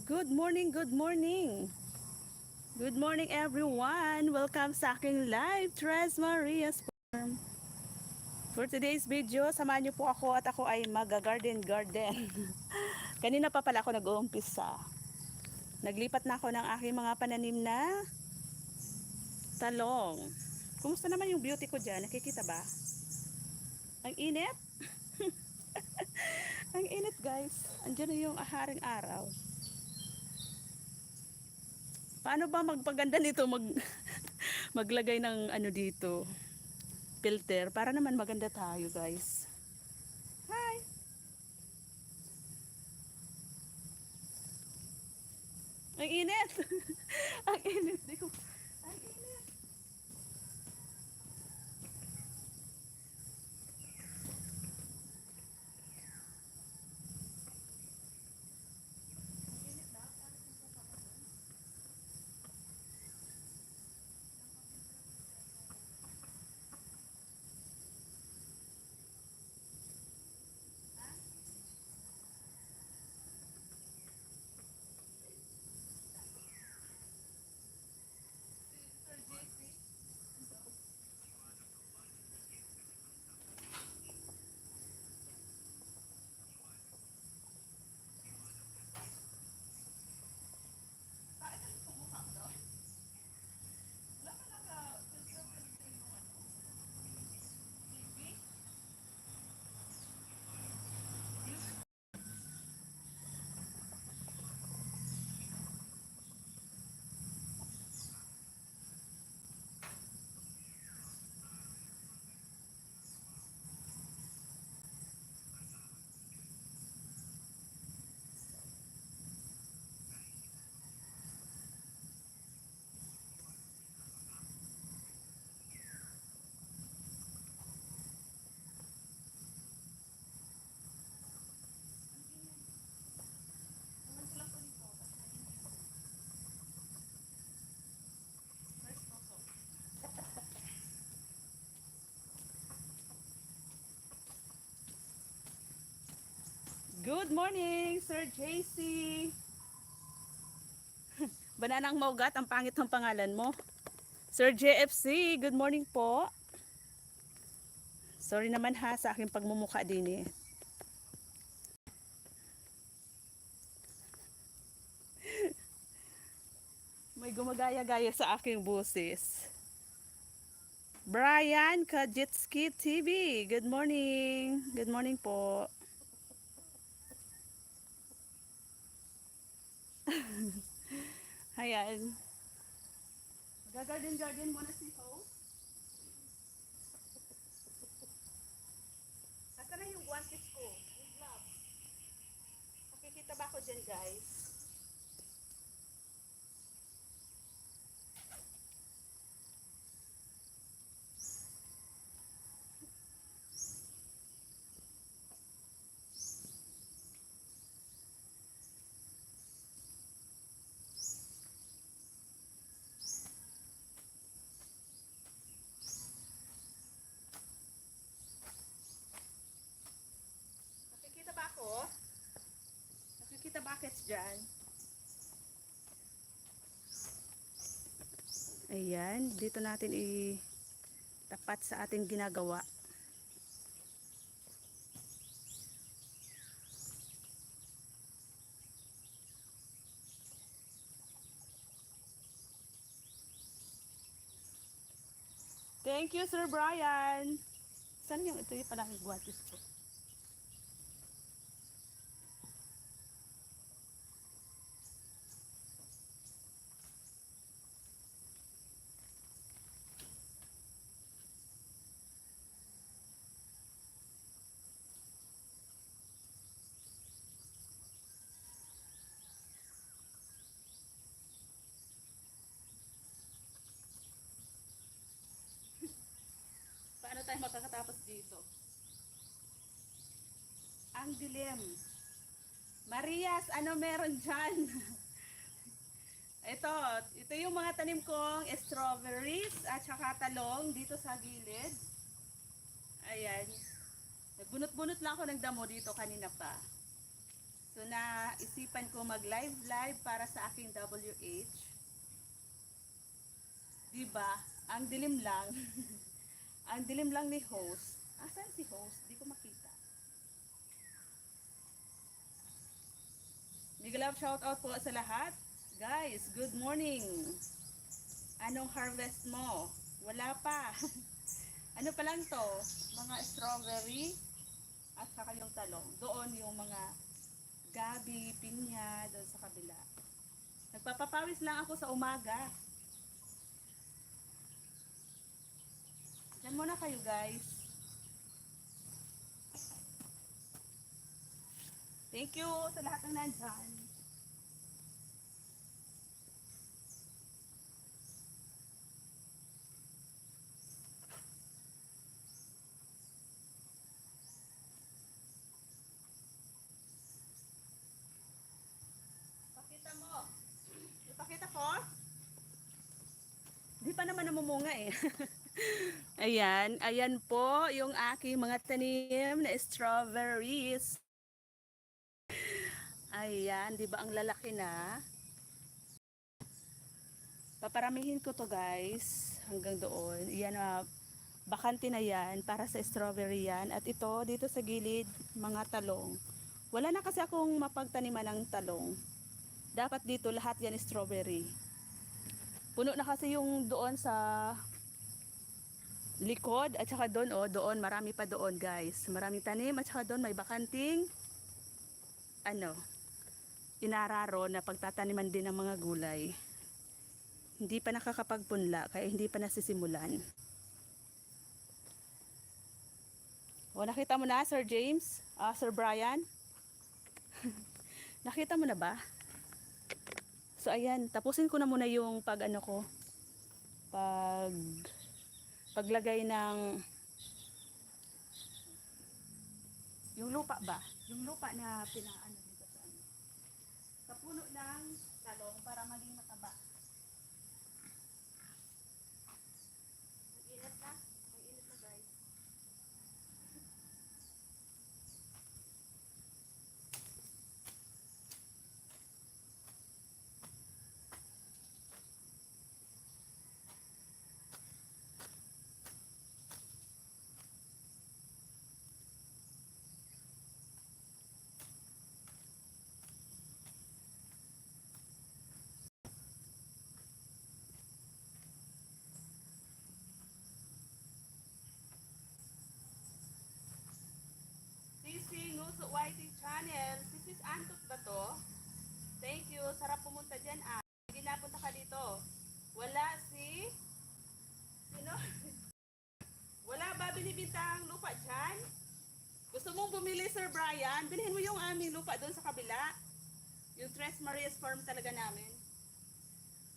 Good morning, good morning. Good morning everyone. Welcome sa aking live Tres Marias Farm. For today's video, samahan niyo po ako at ako ay mag-garden. Kanina pa pala ako nag-uumpisa. Naglipat na ako ng aking mga pananim na talong. Kumusta naman yung beauty ko dyan? Nakikita ba? Ang init? Ang init guys. Andiyan na yung haring araw. Paano ba magpaganda nito? Maglagay ng ano dito? Filter para naman maganda tayo guys. Hi! Ang init! Ang init! Ang init! Good morning, Sir JC. Bananang Maugat, ang pangit ng pangalan mo. Sir JFC, good morning po. Sorry naman ha sa aking pagmumukha din eh. May gumagaya-gaya sa aking busis. Brian Kajitski TV, good morning. Good morning po. Ayan. Gagarden muna si Ho. Asa na yung guantes ko? Yung gloves. Nakikita ba ako dyan guys? Nakikita ba ako? Nakikita buckets dyan? Ayan, dito natin tapat sa ating ginagawa. Thank you, Sir Brian. Saan yung ito yung palang guwatis ko? Paano tayo makakatapos dito? Ang dilim. Marias, ano meron dyan? Ito yung mga tanim kong strawberries at saka talong dito sa gilid. Ayan. Nagbunot-bunot lang ako ng damo dito kanina pa. So naisipan ko mag-live para sa aking WH. 'Di ba? Ang dilim lang. Ang dilim lang ni host. Asan si host? Di ko makita. Mega love shout out po sa lahat. Guys, good morning. Anong harvest mo? Wala pa. Ano pa lang to? Mga strawberry at saka yung talong. Doon yung mga gabi, pinya, doon sa kabila. Nagpapapawis lang ako sa umaga. Diyan muna kayo guys. Thank you sa lahat ng nandyan. Pakita mo. Ipakita ko. Di pa naman namumunga eh. Ayan, ayan po yung aking mga tanim na strawberries. Ayan, di ba ang lalaki na? Paparamihin ko to guys, hanggang doon. Yan bakante na yan, para sa strawberry yan. At ito, dito sa gilid, mga talong. Wala na kasi akong mapagtaniman ng talong. Dapat dito lahat yan strawberry. Puno na kasi yung doon sa likod at saka doon doon marami pa doon guys. Maraming tanim at saka doon may bakanting inararo na pagtataniman din ng mga gulay. Hindi pa nakakapagpunla kaya hindi pa nasisimulan. O nakita mo na Sir James? Sir Brian? Nakita mo na ba? So ayan, tapusin ko na muna yung paglagay ng yung lupa ba? Yung lupa na pinaano dito sa puno ng talong para maging mataba. Ang init na guys. Sisi Nguso YT Channel. Sis Antot ba to? Thank you. Sarap pumunta dyan Sige napunta ka dito. Wala sino? Wala ba binibintang lupa dyan? Gusto mong bumili Sir Brian? Bilhin mo yung aming lupa doon sa kabila. Yung Tres Marias Farm talaga namin.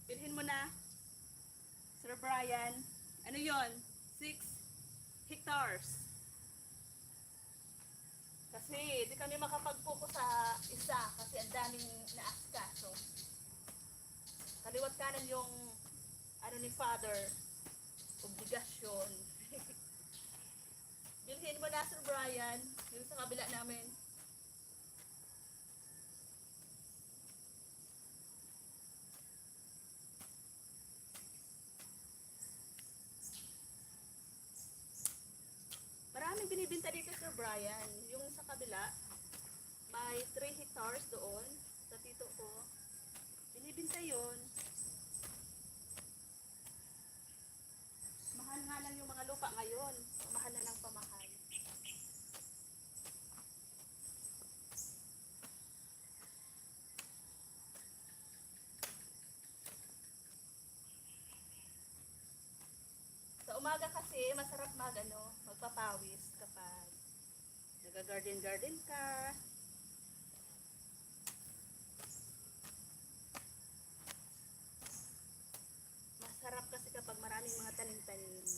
Bilhin mo na. Sir Brian. Ano yon? 6 hectares. Kasi di kami makapag-focus sa isa kasi ang daming naasikaso. Kaliwat kanan yung ni Father, obligasyon. Bilhin mo na Sir Brian, yung sa kabila namin. Maraming binibinta dito Sir Brian. Yung sa kabila, may 3 hectares doon sa tito ko. Binibinta yun. Mahal nga lang yung mga lupa ngayon. Mahal na ng pamahal. Sa umaga kasi masarap magpapawis kapag nag-garden ka. Masarap kasi kapag maraming mga tanim-tanim.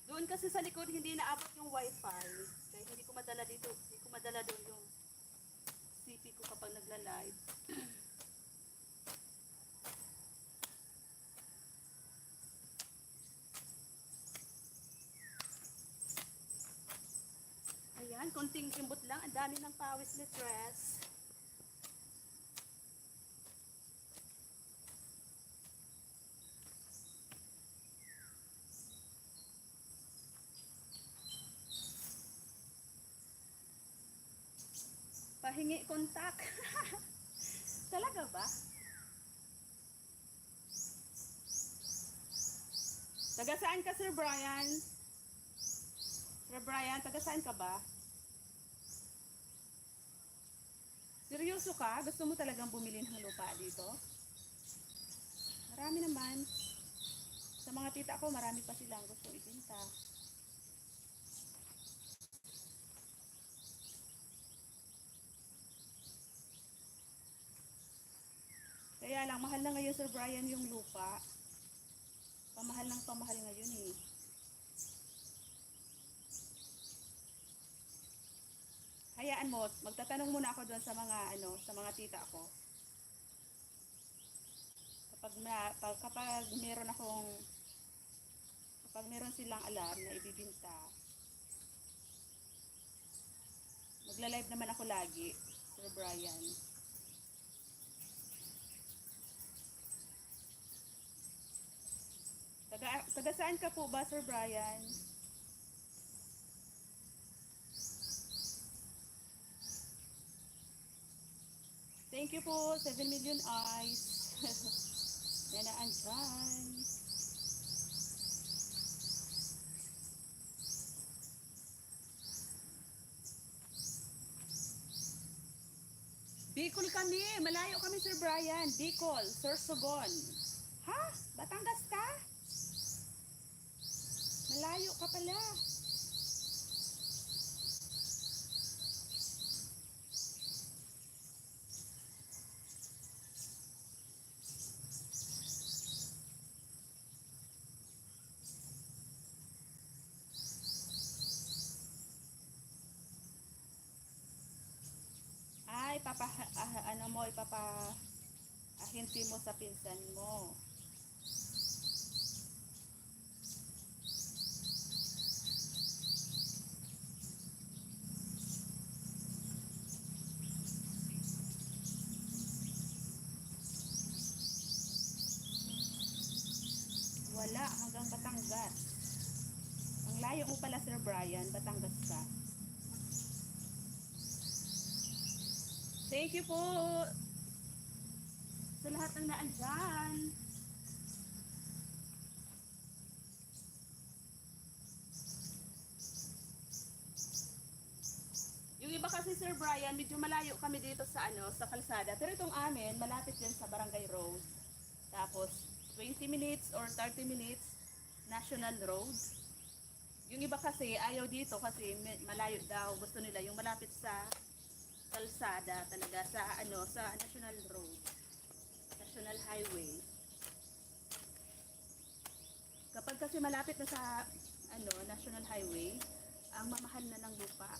Doon kasi sa likod hindi naabot yung wifi. Kaya hindi ko madala dito. Hindi ko madala doon yung CP ko kapag nagla-live. Ayan, konting kimbot lang. Ang dami ng pawis ni Tres. Pahingi kontak. Talaga ba? Taga saan ka, Sir Brian? Sir Brian, taga saan ka ba? Seryoso ka? Gusto mo talagang bumili ng lupa dito? Marami naman. Sa mga tita ko, marami pa silang gusto ibenta. Kaya lang, mahal na ngayon, Sir Brian, yung lupa. Pamahal ng pamahal ngayon eh. Hayaan mo, magtatanong muna ako doon sa mga sa mga tita ko. Kapag meron akong kapag meron silang alam na ibibinta, magla-live naman ako lagi, Sir Brian. Taga saan ka po ba, Sir Brian? Thank you po, 7 million eyes. Nanaan dyan. Bicol kami. Malayo kami, Sir Brian. Bicol, Sorsogon. Ha? Batangas ka? Malayo ka pala. Ay, ahinti mo sa pinsan mo. Wala, hanggang Batangas. Ang layo mo pala, Sir Brian. Batangas ka. Thank you po sa lahat ng naandyan. Yung iba kasi, Sir Brian, medyo malayo kami dito sa sa kalsada. Pero itong amin, malapit yan sa Barangay Road. Tapos 20 minutes or 30 minutes National Road. Yung iba kasi ayaw dito kasi malayo daw. Gusto nila yung malapit sa kalsada talaga sa sa National Road, National Highway. Kapag kasi malapit na sa National Highway, ang mamahal na ng lupa.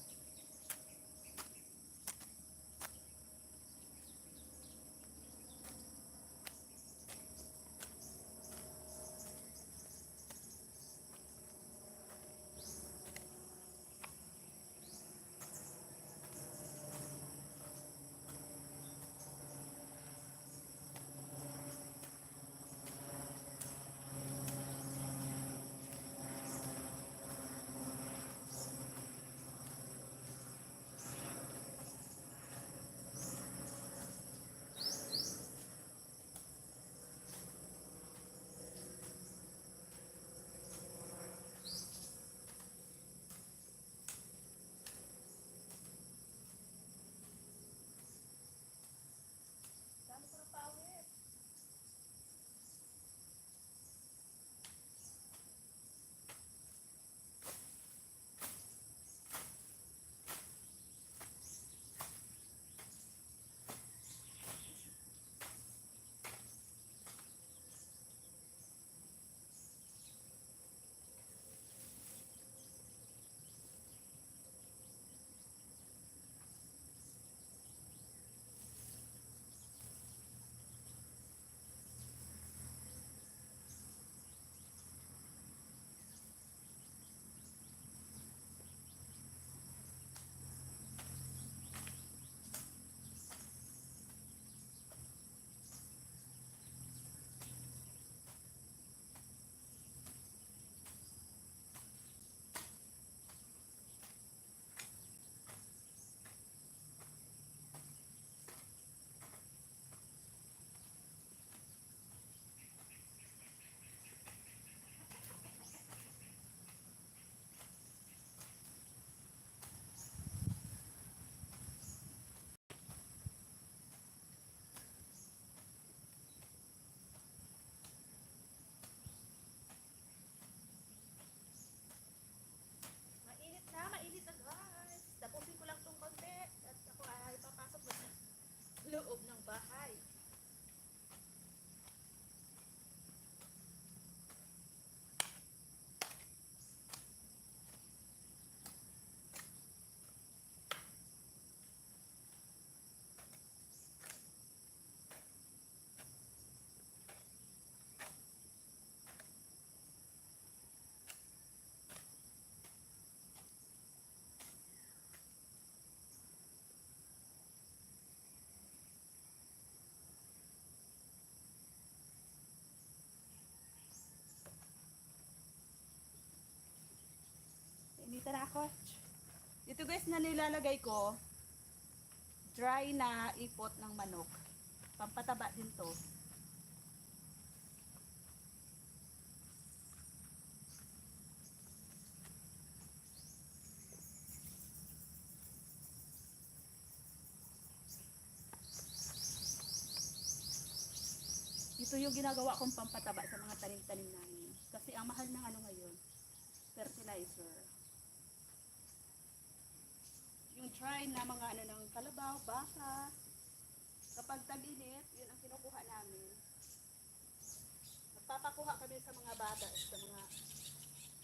Dito na ako. Ito guys na nilalagay ko, dry na ipot ng manok. Pampataba din to. Ito yung ginagawa kong pampataba sa mga tanim-tanim namin. Kasi ang mahal ng ano ngayon, fertilizer. Yung dry na mga ano ng kalabaw, baka. Kapag tag-init, yun ang kinukuha namin. Nagpapakuha kami sa mga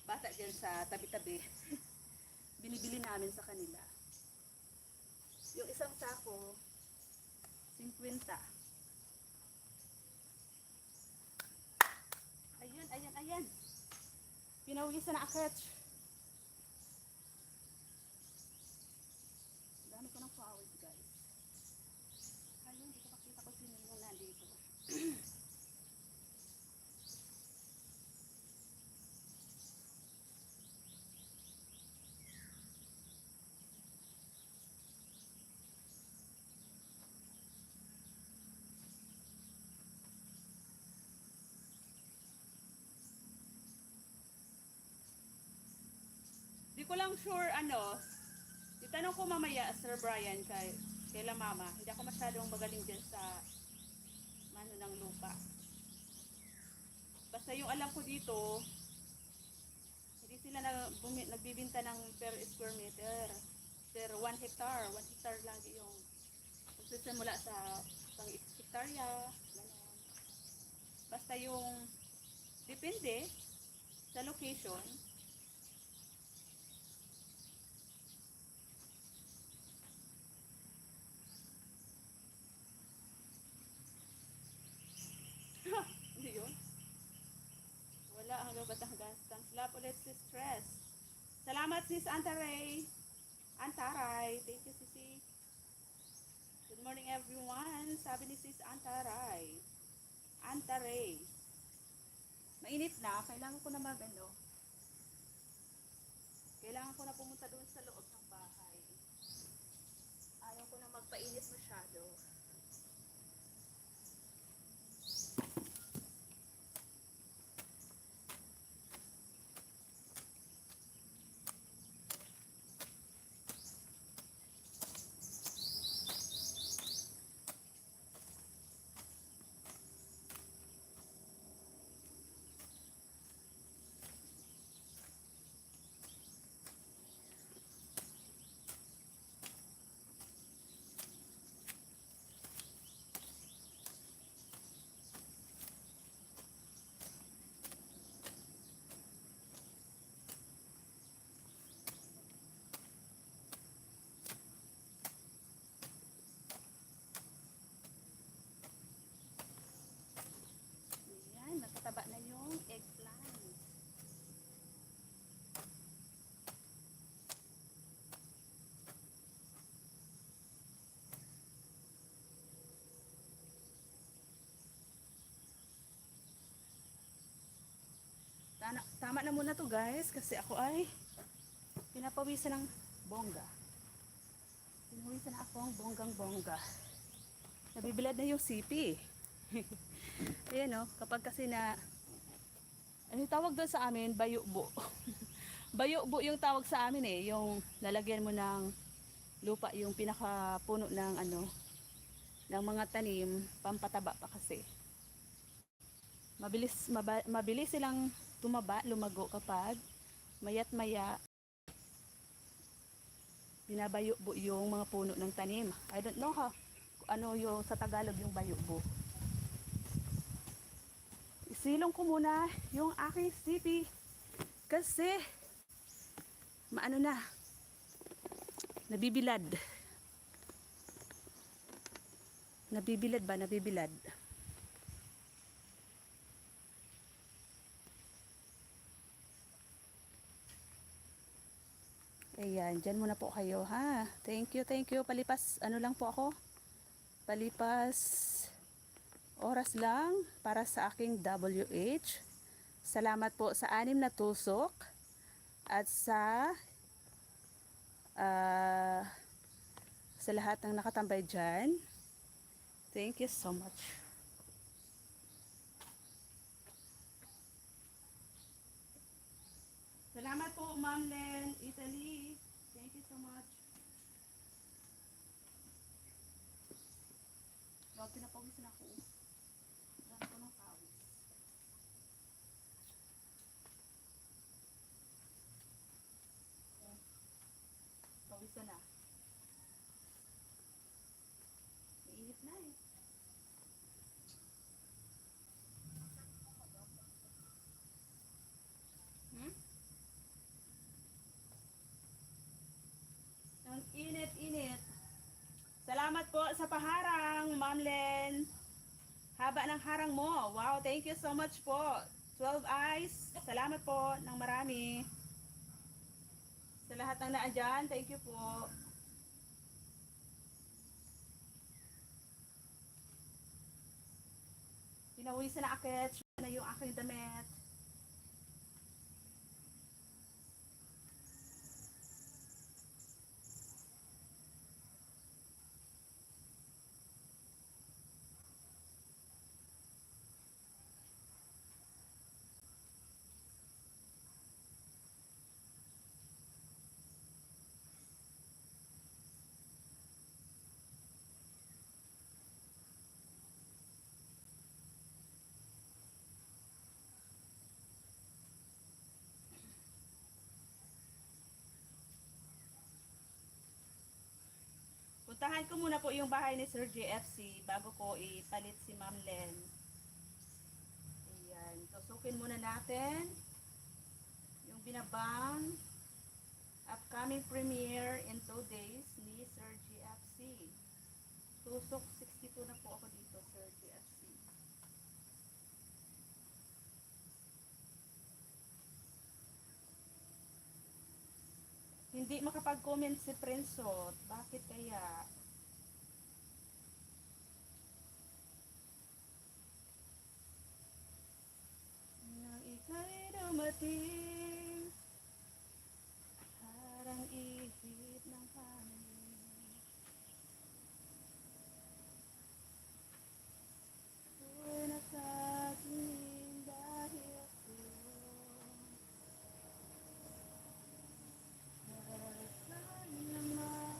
bata dyan sa tabi-tabi. Binibili namin sa kanila. Yung isang sako, 50. Ayan, ayan, ayan. Pinawisan na akit. Dami ko ng flowers, guys. Ayun, hindi ko pakita ko sino yung nandito. Di ko lang sure ano. Itanong ko mamaya, Sir Brian, kaila mama. Hindi ako masyadong magaling dyan sa mano ng lupa. Basta yung alam ko dito, hindi sila nagbibinta ng per square meter. Per 1 hectare. 1 hectare lang yung magsisimula sa isang hektarya. Ganun. Basta yung depende sa location. Hindi yun. Wala hanggang Batangas. Thanks love ulit si Stress. Salamat sis Antaray. Antaray. Thank you sisi. Good morning everyone. Sabi ni sis Antaray. Antaray. Mainit na. Kailangan ko na magano. Kailangan ko na pumunta doon sa loob ng bahay. Ayaw ko na magpainit masyado. Ayan, natataba na yung eggplant. Tama na muna to guys kasi ako ay pinapawisan ng bongga. Pinawisan na ako ang bonggang-bongga. Nabibilad na yung sipi. Ayan o, kapag kasi na ano yung tawag doon sa amin? Bayubo. Bayubo yung tawag sa amin eh. Yung lalagyan mo ng lupa, yung pinakapuno ng ano, ng mga tanim, pampataba pa kasi. Mabilis silang lumago kapag mayat maya binabayubo yung mga puno ng tanim. I don't know ano yung sa Tagalog yung bayubo. Isilong ko muna yung aking sipi kasi maano na, nabibilad ba? Ayan, dyan muna po kayo ha. Thank you. Palipas, ano lang po ako? Palipas oras lang para sa aking WH. Salamat po sa 6 na tusok at sa ah, sa lahat ng nakatambay dyan. Thank you so much. Salamat po, Ma'am Len, Italy. Thank you so much. Wag, pinapawisan ako. Dami ko ng pawis. Pawisan na. Mainit na eh. Hmm? Ang init-init. Salamat po sa paharang, Ma'am Len. Haba ng harang mo. Wow, thank you so much po. 12 eyes. Salamat po ng marami. Sa lahat ng naandyan, thank you po. Pinawisan na akit. Siya na yung aking damit. Puntahan ko muna po yung bahay ni Sir JFC bago ko ipalit si Ma'am Len. Ayan. Tusukin muna natin yung binabang upcoming premiere in 2 days ni Sir JFC. Tusok 62 na po ako dito, Sir JFC. Hindi makapag-comment si Prinsot. Bakit kaya? Nang ika'y dumating, parang ihip ng hangin. Ako'y nakatingin dahil sa'yo. Darasan naman.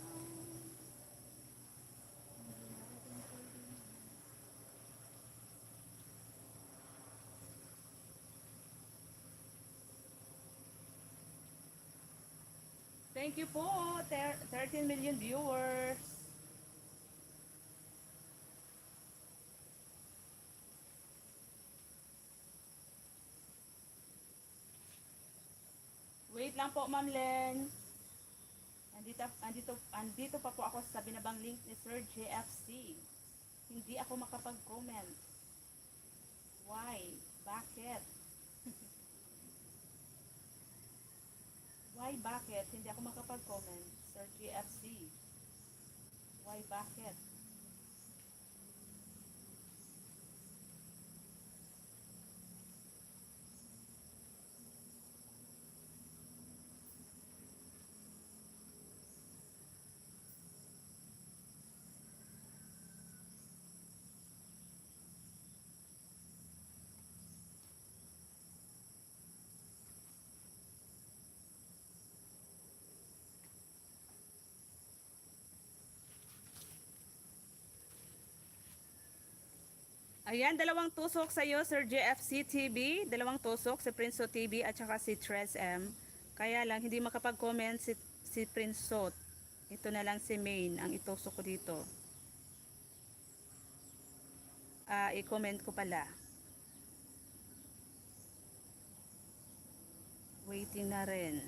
Thank you po, 13 million viewers. Wait lang po, Ma'am Len. Andito pa po ako sa binabang link ni Sir JFC. Hindi ako makapag-comment. Why? Bakit? Why bakit? Hindi ako makapag-comment, Sir JFC. Why bakit? Ayan, dalawang tusok sa iyo, Sir JFC TV. Dalawang tusok, si Prinso TV at saka si Tres M. Kaya lang, hindi makapag-comment si Prinso. Ito na lang si Main, ang itusok ko dito. I-comment ko pala. Waiting na rin.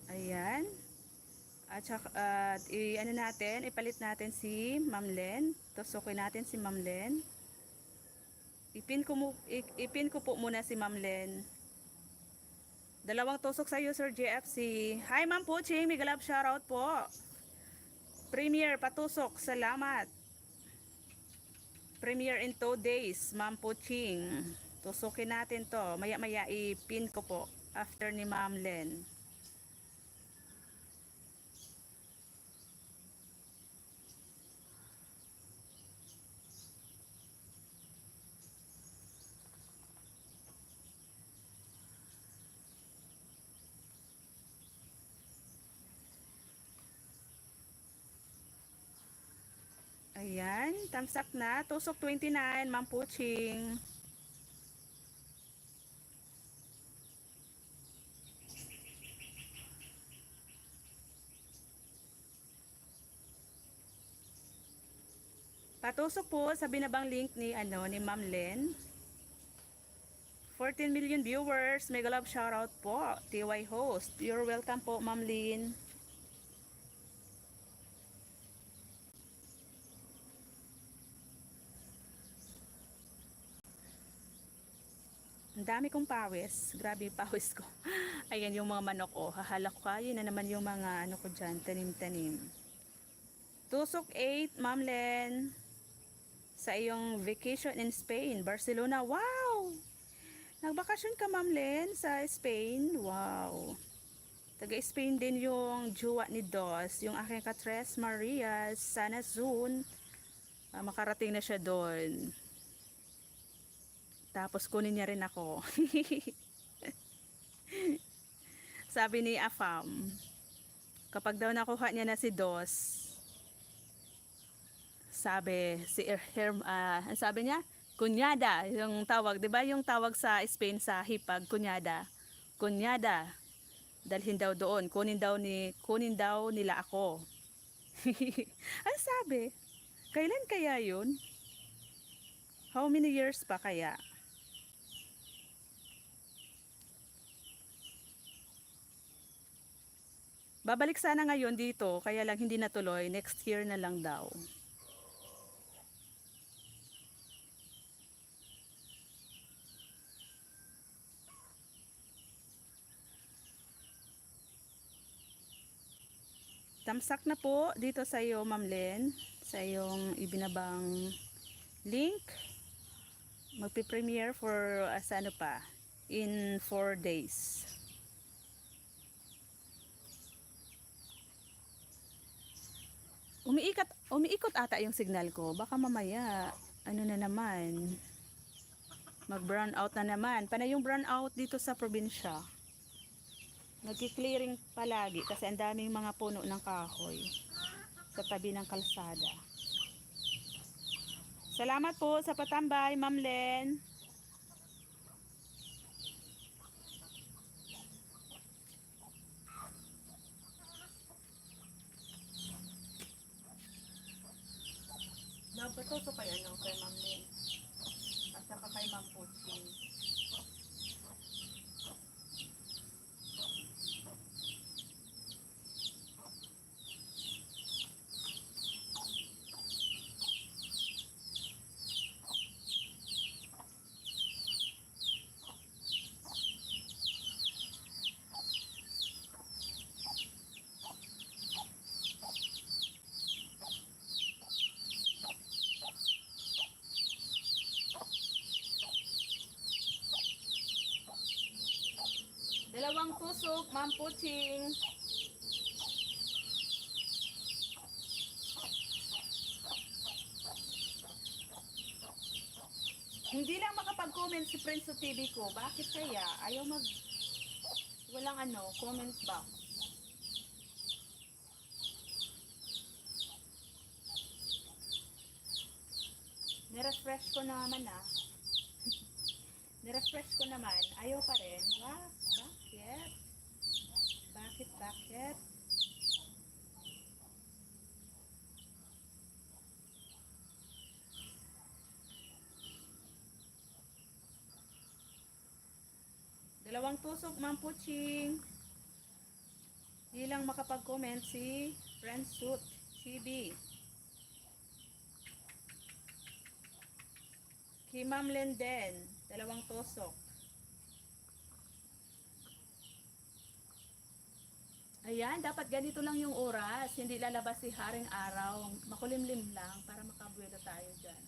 Ayan. At saka, ano natin, ipalit natin si Ma'am Len. Tusukin natin si Ma'am Len. Ipin ko po muna si Ma'am Len. Dalawang tusok sa iyo, Sir JFC. Hi, Ma'am Puching. Mega love shoutout po. Premier, patusok. Salamat. Premiere in 2 days, Ma'am Puching. Tusukin natin to. Maya-maya i-pin ko po after ni Ma'am Len. Ayan, tamsak na. Tusok 29, Ma'am Puching. Patusok po sa binabang link ni ni Ma'am Len. 14 million viewers. Mega love shoutout po. TY host. You're welcome po, Ma'am Lin. Ang dami kong pawis. Grabe yung pawis ko. Ayan yung mga manok ko. Hahalak ko. Yun na naman yung mga ko dyan. Tanim-tanim. Tusok 8, Ma'am Len. Sa iyong vacation in Spain. Barcelona. Wow! Nagbakasyon ka, Ma'am Len, sa Spain. Wow. Taga-Spain din yung jowa ni Dos. Yung aking katres Maria. Sana soon. Makarating na siya doon. Tapos kunin niya rin ako. Sabi ni Afam, kapag daw nakuha niya na si Dos, sabi niya, kunyada, yung tawag, 'di ba? Yung tawag sa Spain sa hipag, kunyada. Kunyada. Dalhin daw doon, kunin daw nila ako. Ano sabi? Kailan kaya 'yun? How many years pa kaya? Babalik sana ngayon dito, kaya lang hindi natuloy. Next year na lang daw. Tamsak na po dito sa iyo, Ma'am Len, sa iyong ibinabang link. Magpi-premiere for ano pa, in 4 days. Umiikot ata yung signal ko. Baka mamaya, ano na naman, mag-brown out na naman. Panay yung brown out dito sa probinsya. Nagki-clearing palagi kasi ang daming mga puno ng kahoy sa tabi ng kalsada. Salamat po sa patambay, Ma'am Len. Dapat ito kay kay Ma'am Len. At saka kay Ma'am Puching. Dalawang tusok, Ma'am Puching. Hindi lang makapag-comment si Prince TV ko. Bakit kaya? Ayaw walang comment box. Nirefresh ko naman Nirefresh ko naman. Ayaw pa rin. Bakit? Bakit? Dalawang tusok, Ma'am Puching. Hindi lang makapag-comment si Prince TV. Kay Ma'am Lenden, dalawang tusok. Ayan, dapat ganito lang yung oras. Hindi lalabas si Haring Araw. Makulimlim lang para makabuelo tayo dyan.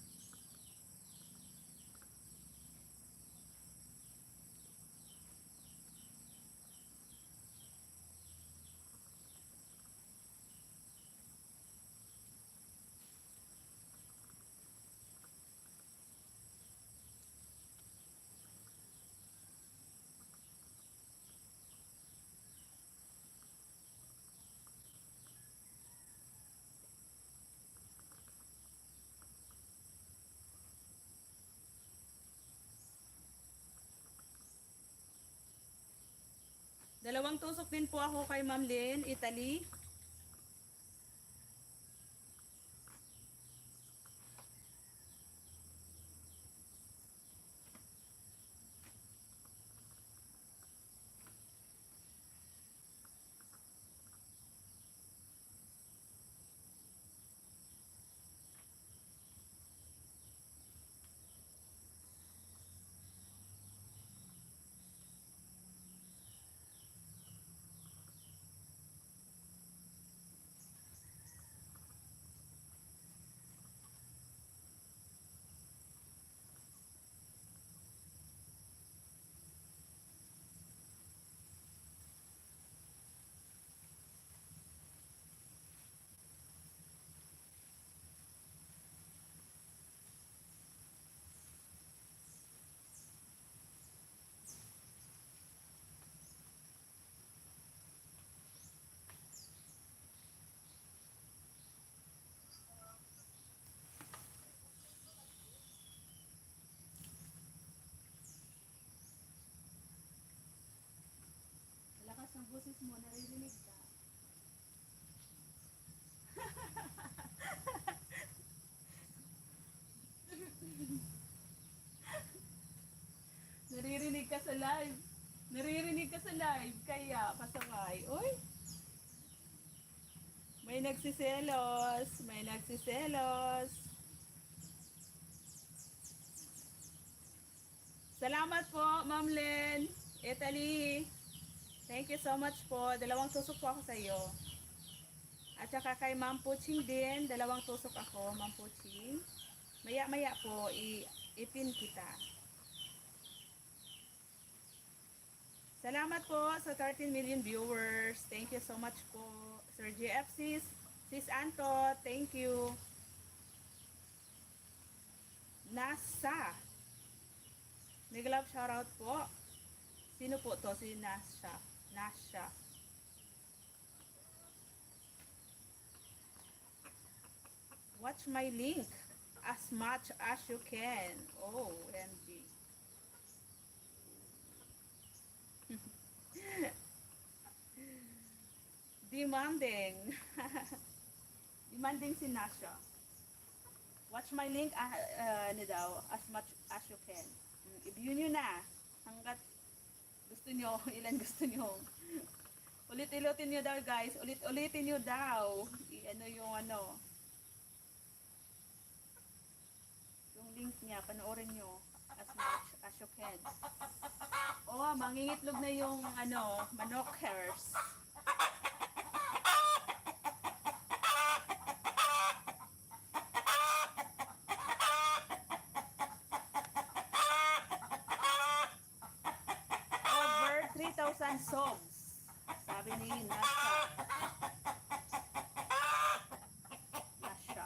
Dalawang tusok din po ako kay Ma'am Lynn, Italy. Lakas ng boses mo, naririnig ka. Naririnig ka sa live. Naririnig ka sa live, kaya pasaway. Uy! May nagsiselos. May nagsiselos. Salamat po, Ma'am Len. Italy. Thank you so much po. Dalawang tusok po ako sa iyo. At saka kay Ma'am Puching din, dalawang tusok ako, Ma'am Puching. Maya-maya po, ipin kita. Salamat po sa 13 million viewers. Thank you so much po. Sir GFC, Sis Anto, thank you. Nasa. Mega love shoutout po. Sino po to? Si Nasha. Nasha. Watch my link as much as you can. Oh, MG. Demanding. Demanding si Nasha. Watch my link ano daw, as much as you can. I-view nyo na. Hanggat gusto nyo, ilan gusto nyo. Ulit-ulitin nyo daw guys. Ulit-ulitin nyo daw. Ano yung ano. Yung link niya, panoorin nyo as much as you can. Oh, mangingitlog na yung ano, manokers. Over 3,000 songs. Sabi ni Nasha. Nasha.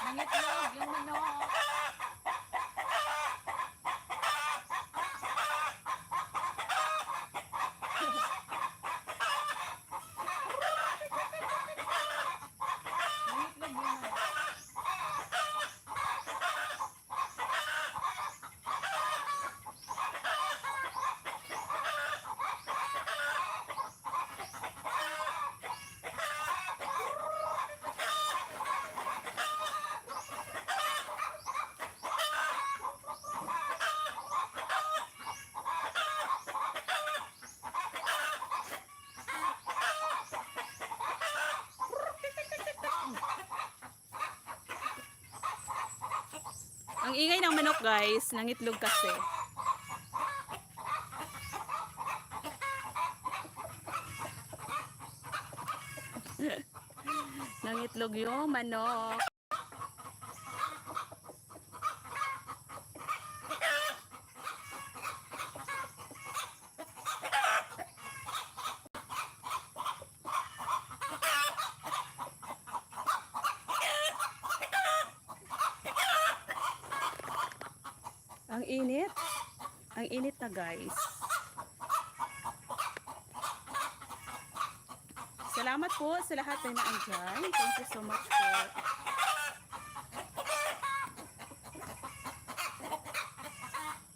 Mangitlog yung manok. Mangitlog yung manok. Ang ingay ng manok guys, nangitlog kasi. Nangitlog yung manok. init. Ang init na guys. Salamat po sa lahat na naandyan. Thank you so much po.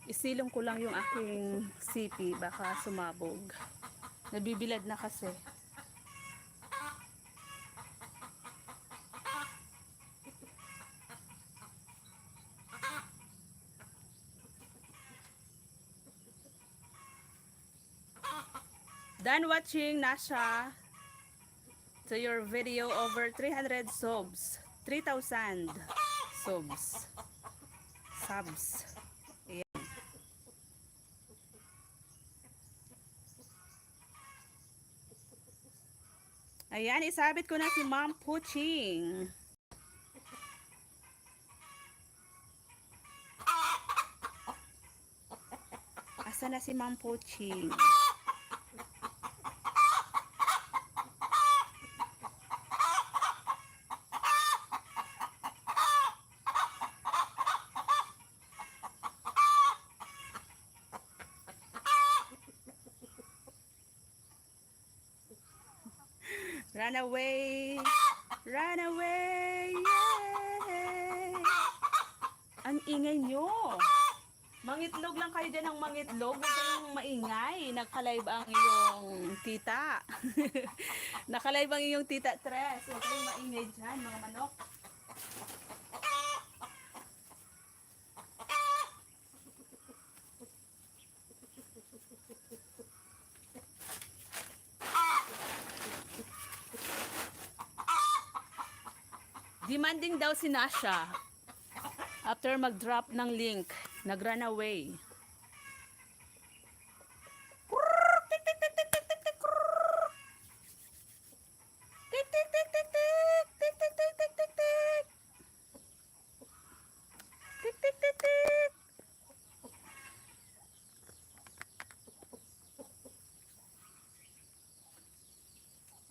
Isilong ko lang yung aking sipi. Baka sumabog. Nabibilad na kasi. Done watching, Nasha. To your video over 300 subs. 3,000 subs. Subs. Ayan. Ayan, isabit ko na si Ma'am Puching. Asa na si Ma'am Puching? Run away, run away, yay! Ang ingay nyo. Mangitlog lang kayo din ng mangitlog. Huwag kayong maingay. Nagka-live ang iyong tita. Naka-live ang iyong tita Tres. Huwag kayong maingay dyan, mga manok. Demanding daw si Nasha. After mag-drop ng link, nag-run away.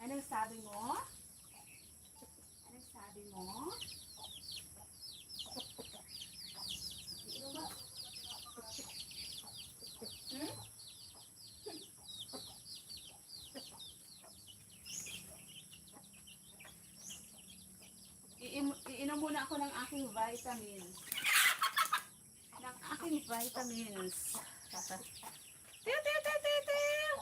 Anong sabi mo? Anong sabi mo? Iinom muna ako ng aking vitamins. Ng aking vitamins. Tiyo, tiyo, tiyo, tiyo, tiyo!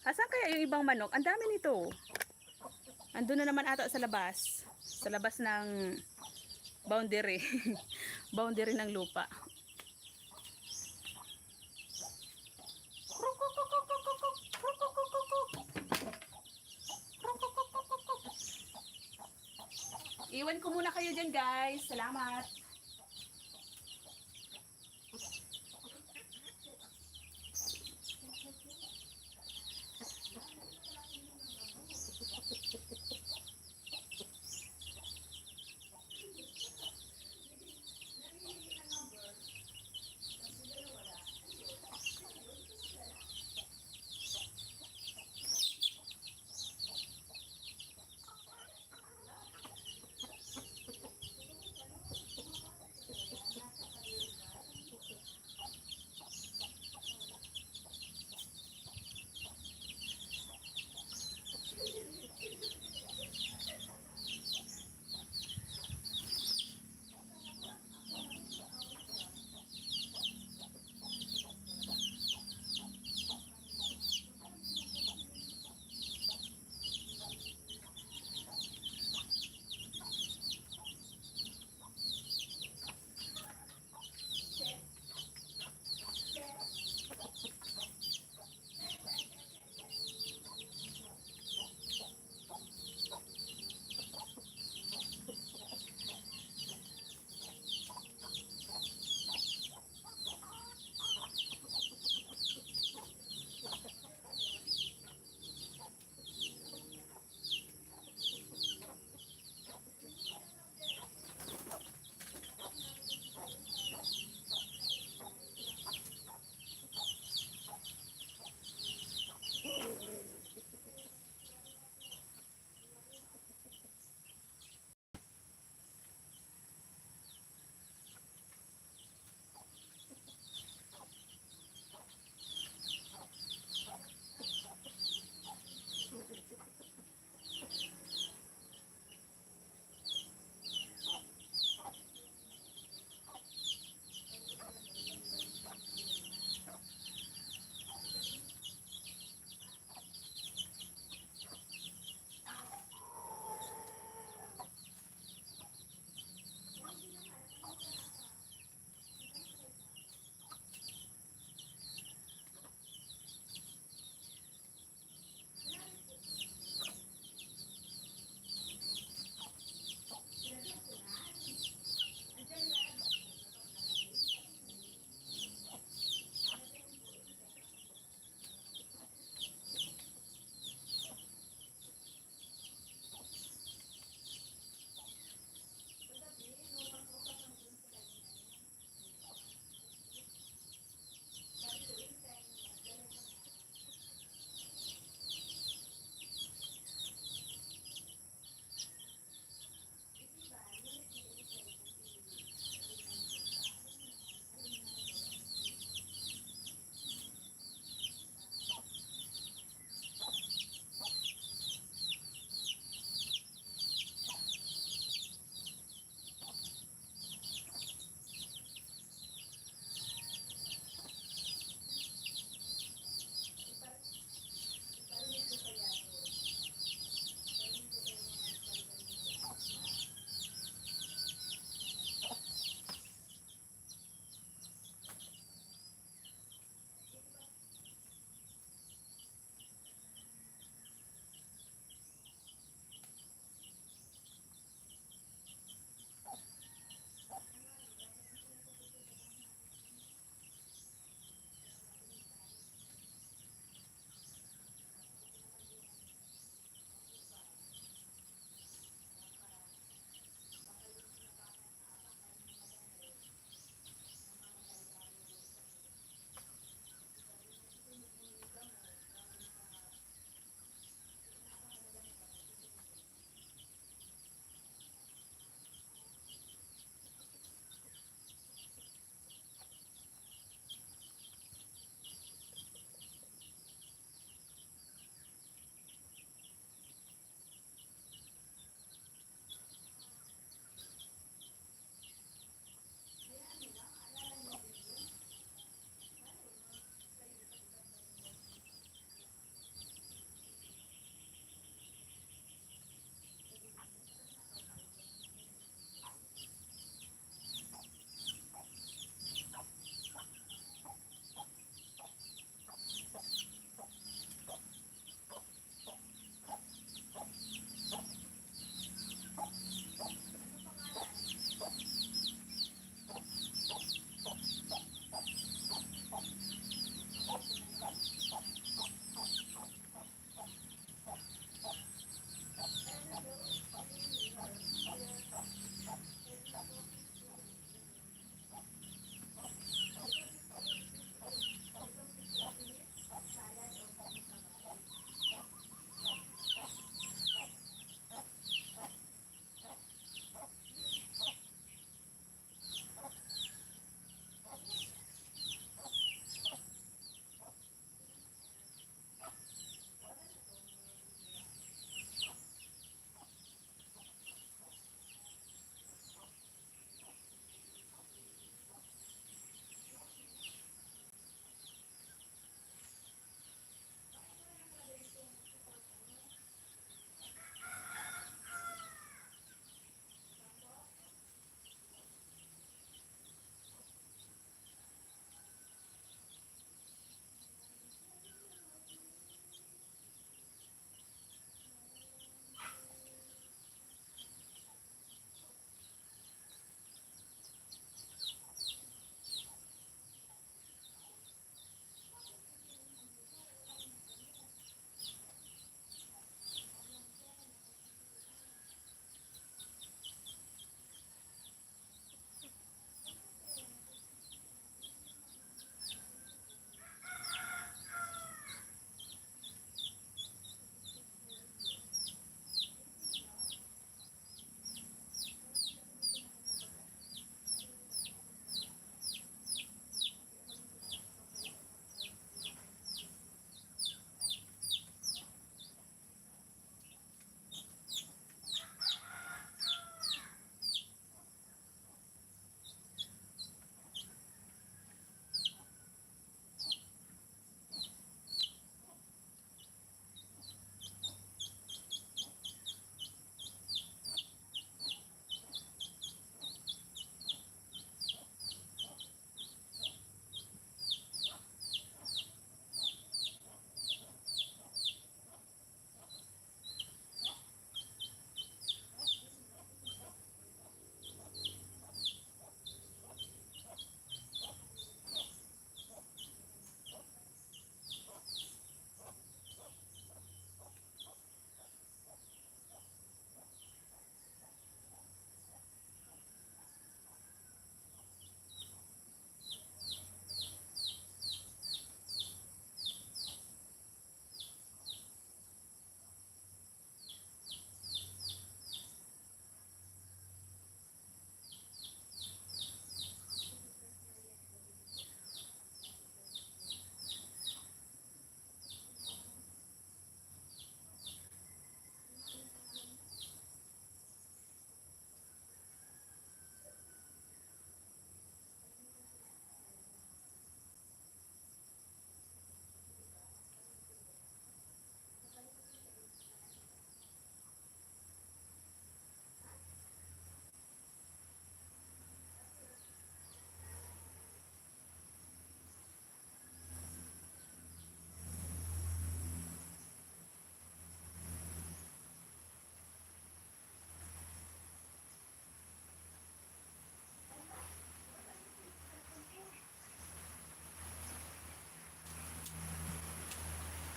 Asan kaya yung ibang manok? Ang dami nito. Andun na naman ata sa labas. Sa labas ng boundary. Boundary ng lupa. Iwan ko muna kayo dyan guys. Salamat.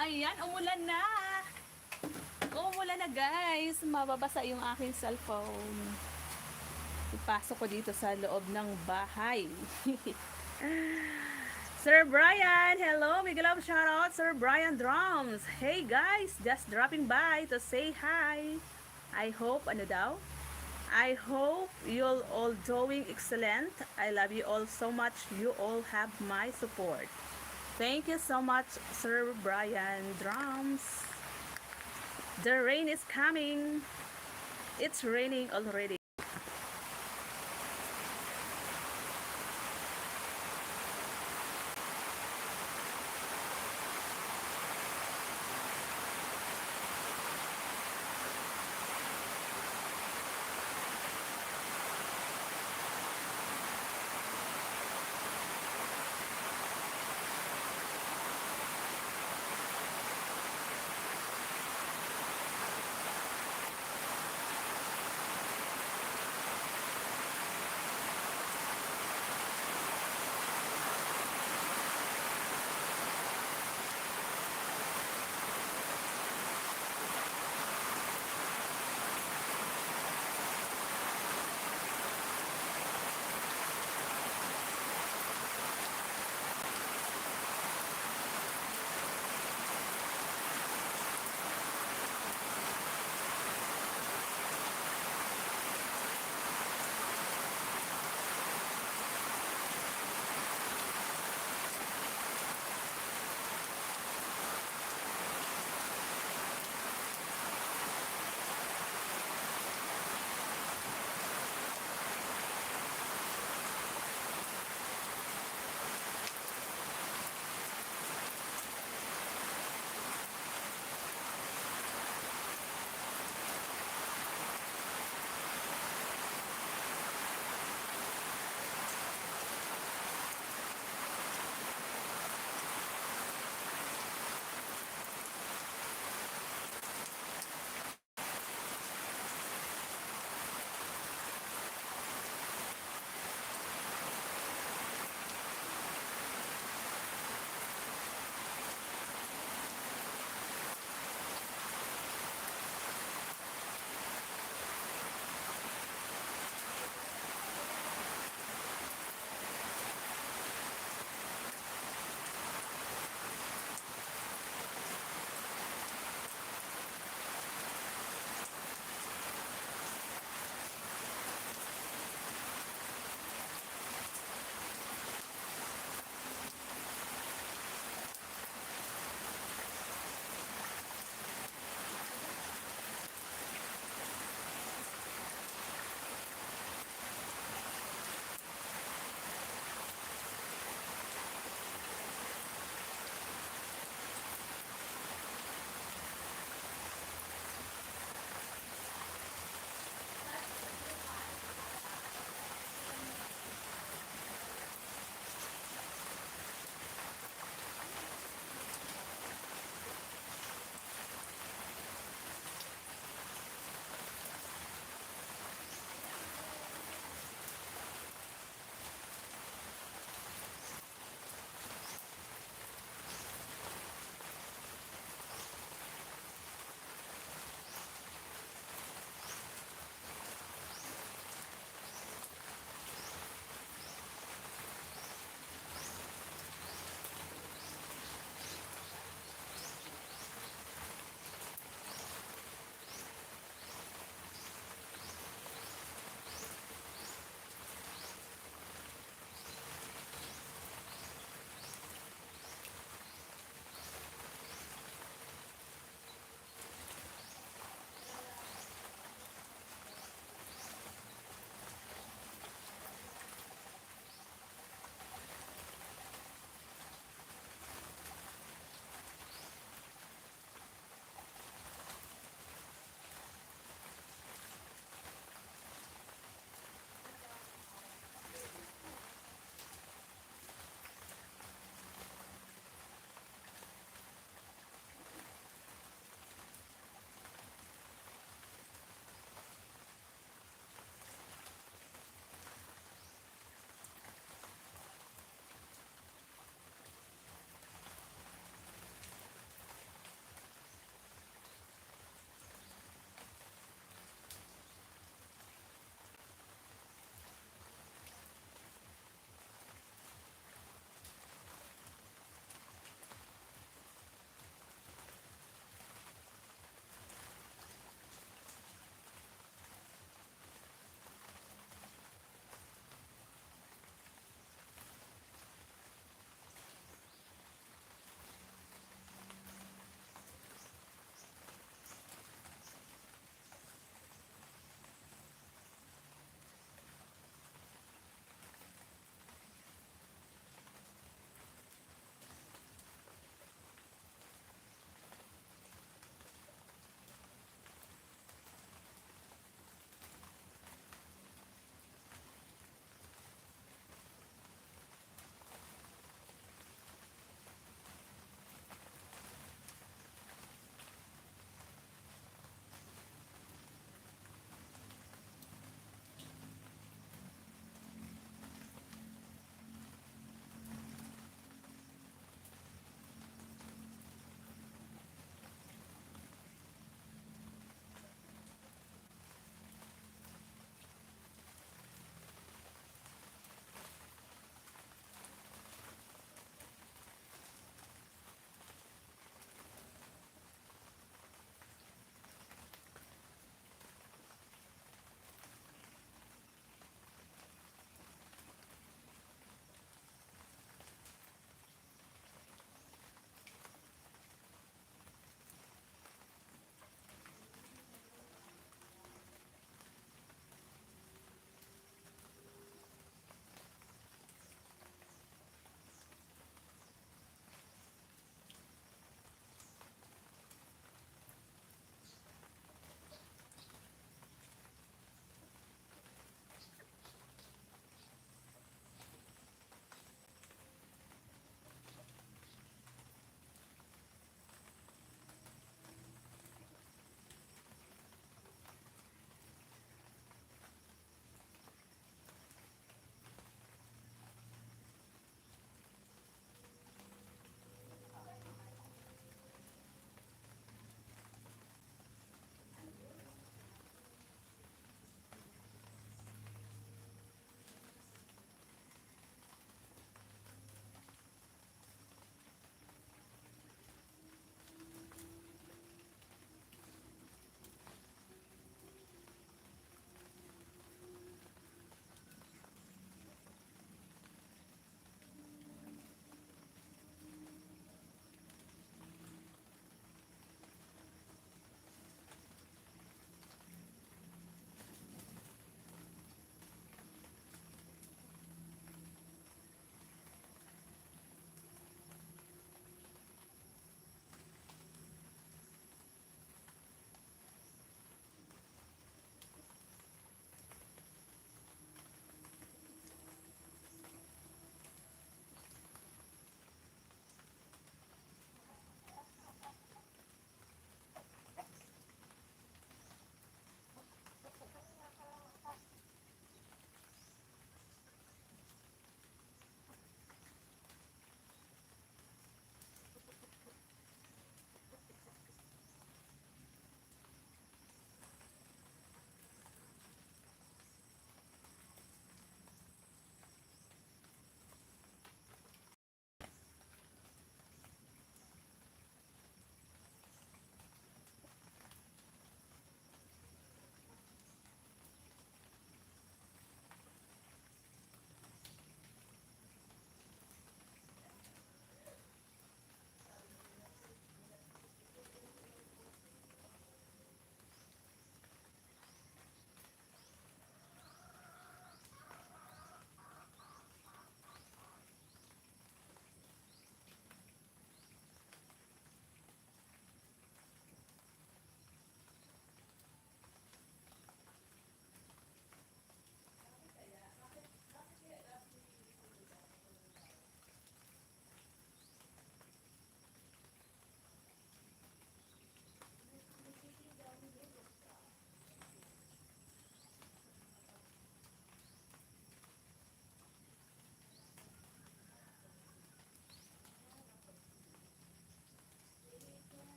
Ayan, umulan na. Umulan na guys. Mababasa yung aking cellphone. Ipasok ko dito sa loob ng bahay. Sir Brian, hello. Big love shoutout, Sir Brian Drums. Hey guys, just dropping by to say hi. I hope, ano daw? I hope you're all doing excellent. I love you all so much. You all have my support. Thank you so much, Sir Brian Drums. The rain is coming. It's raining already.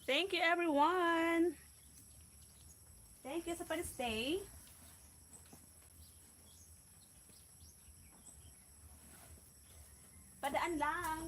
Thank you everyone. Thank you sa pag-stay. Padaan lang.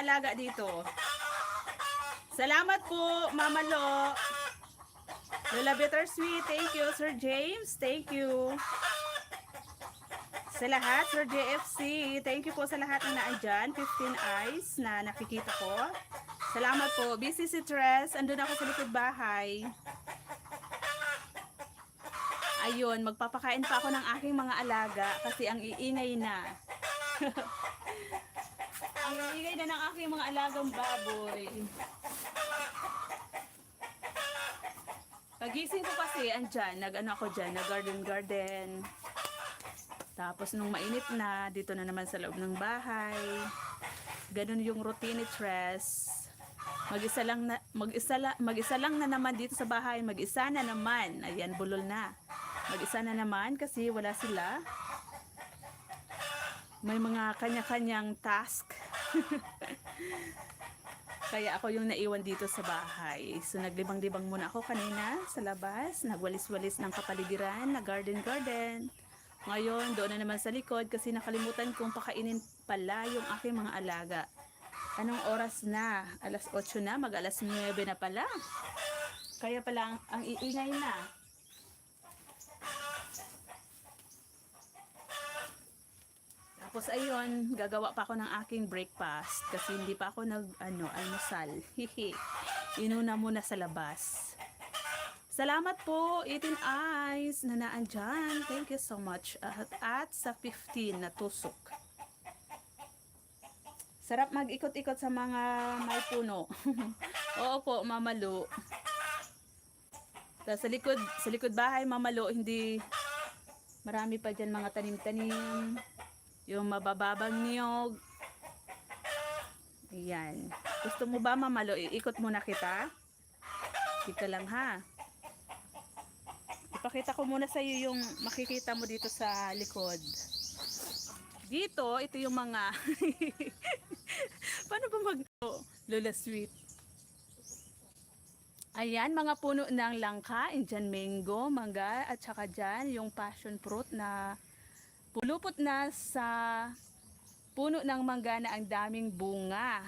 alaga dito. Salamat po, Mama Lo. Lola Bittersweet, thank you. Sir James, thank you. Sa lahat, Sir JFC, thank you po sa lahat na naandyan. 15 eyes na nakikita ko. Salamat po. Busy si Tres, andun ako sa likod bahay. Ayun, magpapakain pa ako ng aking mga alaga kasi ang iingay na. Ang iingay na ng aking mga alagang baboy. Pagising ko kasi, andyan, nag-ano ako dyan, nag-garden. Tapos nung mainit na, dito na naman sa loob ng bahay. Ganun yung routine ni Tres. Mag-isa lang na naman dito sa bahay, mag-isa na naman. Ayan, bulol na. Mag-isa na naman kasi wala sila. May mga kanya-kanyang task. Kaya ako yung naiwan dito sa bahay. So naglibang-libang muna ako kanina sa labas, nagwalis-walis ng kapaligiran, nag-garden. Ngayon, doon na naman sa likod kasi nakalimutan kong pakainin pala yung aking mga alaga. Anong oras na? Alas 8 na, mag-alas 9 na pala. Kaya pala ang iingay na. Tapos ayun, gagawa pa ako ng aking breakfast kasi hindi pa ako almusal. Inuna muna sa labas. Salamat po, 18 eyes na naandyan. Thank you so much. At sa 15 na tusok. Sarap mag-ikot-ikot sa mga may puno. Oo po, Mama Lu. Sa likod bahay, Mama Lu, hindi marami pa dyan mga tanim-tanim. Yung mabababang niyog. Ayan. Gusto mo ba, Mama Lu, iikot muna kita? Dito lang ha. Ipakita ko muna sa iyo yung makikita mo dito sa likod. Dito, ito yung mga paano ba Lola Sweet? Ayan, mga puno ng langka, Indian mango, mangga, at saka dyan yung passion fruit na pulupot na sa puno ng mangga na ang daming bunga.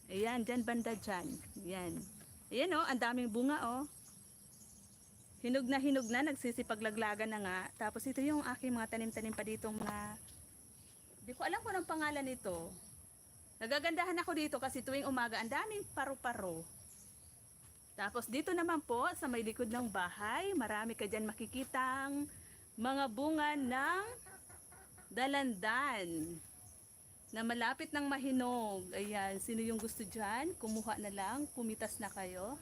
Ayan, dyan banda dyan. Ayan. Ayan ang daming bunga Hinog na, nagsisipaglaglagan na nga. Tapos ito yung aking mga tanim-tanim pa dito mga, di ko alam kung anong pangalan nito. Nagagandahan ako dito kasi tuwing umaga, ang daming paru-paro. Tapos dito naman po, sa may likod ng bahay, marami ka dyan makikitang mga bunga ng dalandan na malapit ng mahinog. Ayan, sino yung gusto dyan? Kumuha na lang, pumitas na kayo.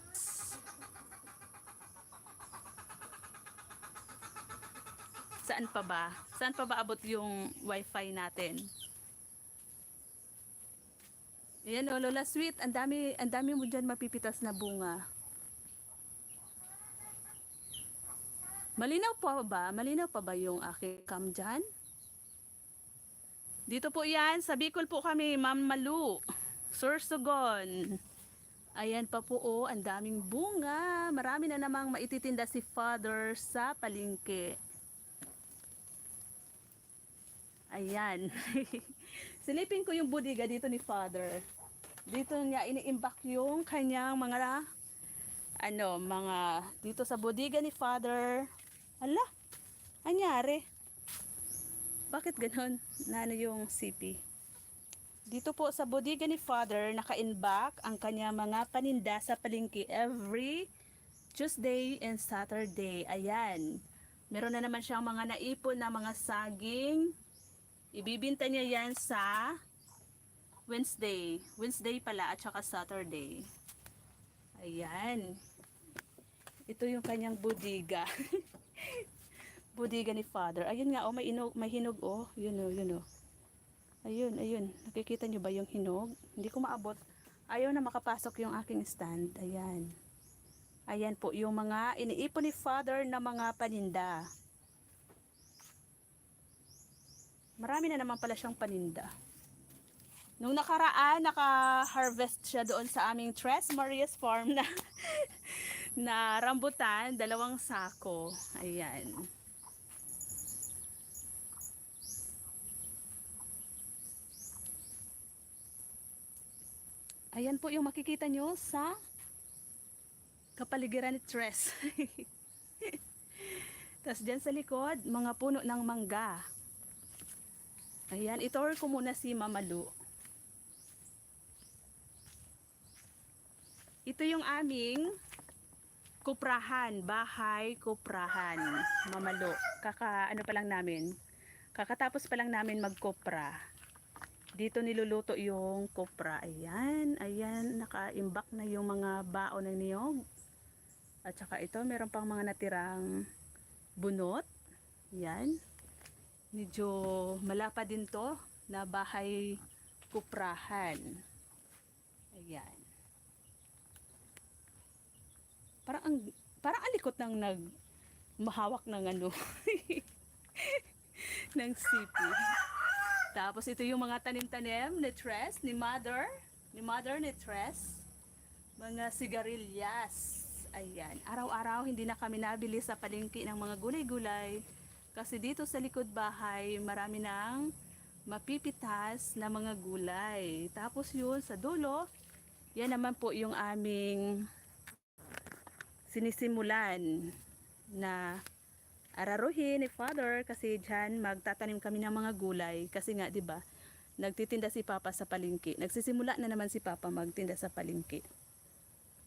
Saan pa ba? Saan pa ba abot yung wifi natin? Ayan Lola Sweet, ang dami mo dyan mapipitas na bunga. Malinaw pa ba? Malinaw pa ba yung aking cam dyan? Dito po yan, sa Bicol po kami, Ma'am Malu, Sorsogon. Ayan pa po ang daming bunga. Marami na namang maititinda si Father sa palengke. Ayan. Silipin ko yung budiga dito ni Father. Dito niya iniimbak yung kanyang mga dito sa budiga ni Father. Ala, anyari? Bakit ganon? Nano yung CP? Dito po sa budiga ni Father, naka-imbak ang kanyang mga paninda sa palengke every Tuesday and Saturday. Ayan. Meron na naman siyang mga naipon na mga saging. Ibibinta niya yan sa Wednesday pala at saka Saturday. Ayan. Ito yung kanyang budiga. Budiga ni Father. Ayun nga may hinog Yun Ayun. Nakikita niyo ba yung hinog? Hindi ko maabot. Ayaw na makapasok yung aking stand. Ayan. Ayan po yung mga iniipon ni Father na mga paninda. Marami na naman pala siyang paninda. Nung nakaraan, naka-harvest siya doon sa aming Tres Marias Farm na rambutan, 2 sako. Ayan. Ayan po yung makikita nyo sa kapaligiran ni Tres. Tapos dyan sa likod, mga puno ng mangga. Ayan, itour ko muna si Mama Lu. Ito yung aming kuprahan, bahay kuprahan, Mama Lu. Ano pa lang namin, kakatapos pa lang namin magkopra. Dito niluluto yung kopra. Ayan, ayan, nakaimbak na yung mga baon ng niyog. At saka ito, meron pang mga natirang bunot. Yan. Medyo malapa din to na bahay kuprahan. Ayan. Parang ang likot ng mahawak ng ano ng sipi. Tapos ito yung mga tanim-tanim ni Tres, ni Mother ni Tres. Mga sigarilyas. Ayan, araw-araw hindi na kami nabili sa palengke ng mga gulay-gulay kasi dito sa likod bahay marami nang mapipitas na mga gulay. Tapos yun sa dulo, yan naman po yung aming sinisimulan na araruhin ni Father kasi dyan magtatanim kami ng mga gulay kasi nga 'di ba nagtitinda si Papa sa palengke. Nagsisimula na naman si Papa magtinda sa palengke.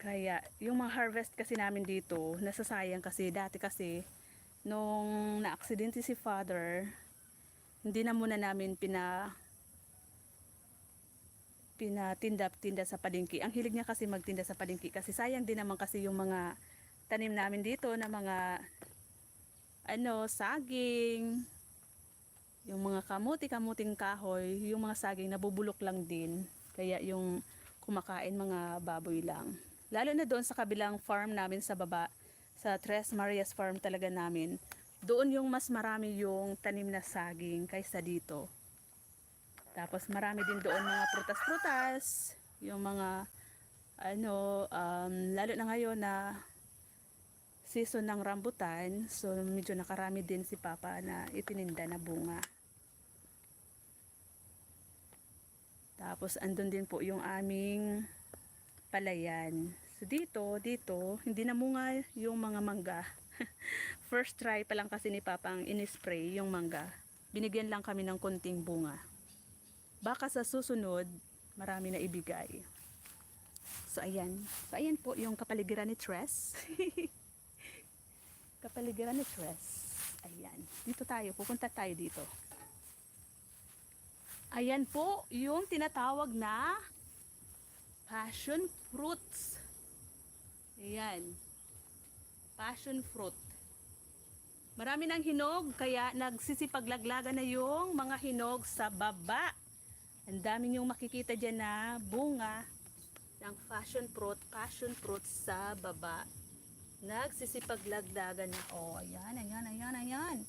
Kaya yung mga harvest kasi namin dito nasasayang kasi dati kasi nung na-aksidente si Father hindi na muna namin pinatinda sa palengke. Ang hilig niya kasi magtinda sa palengke kasi sayang din naman kasi yung mga tanim namin dito na mga saging, yung mga kamuting kahoy, yung mga saging nabubulok lang din. Kaya yung kumakain mga baboy lang. Lalo na doon sa kabilang farm namin sa baba, sa Tres Marias farm talaga namin. Doon yung mas marami yung tanim na saging kaysa dito. Tapos marami din doon mga prutas-prutas, yung mga lalo na ngayon na season ng rambutan, so medyo nakarami din si Papa na itininda na bunga. Tapos andun din po yung aming palayan. So dito hindi na munga yung mga mangga. First try pa lang kasi ni Papa ang in-spray yung mangga. Binigyan lang kami ng konting bunga. Baka sa susunod marami na ibigay. So ayan po yung kapaligiran ni Tres. Kapaligiran ni Tres. Ayan. Dito tayo. Pupunta tayo dito. Ayan po yung tinatawag na passion fruits. Ayan. Passion fruit. Marami ng hinog kaya nagsisipaglaglaga na yung mga hinog sa baba. Ang dami niyong makikita dyan na bunga ng passion fruit sa baba. Nagsisipaglagdagan na. Oh, ayan.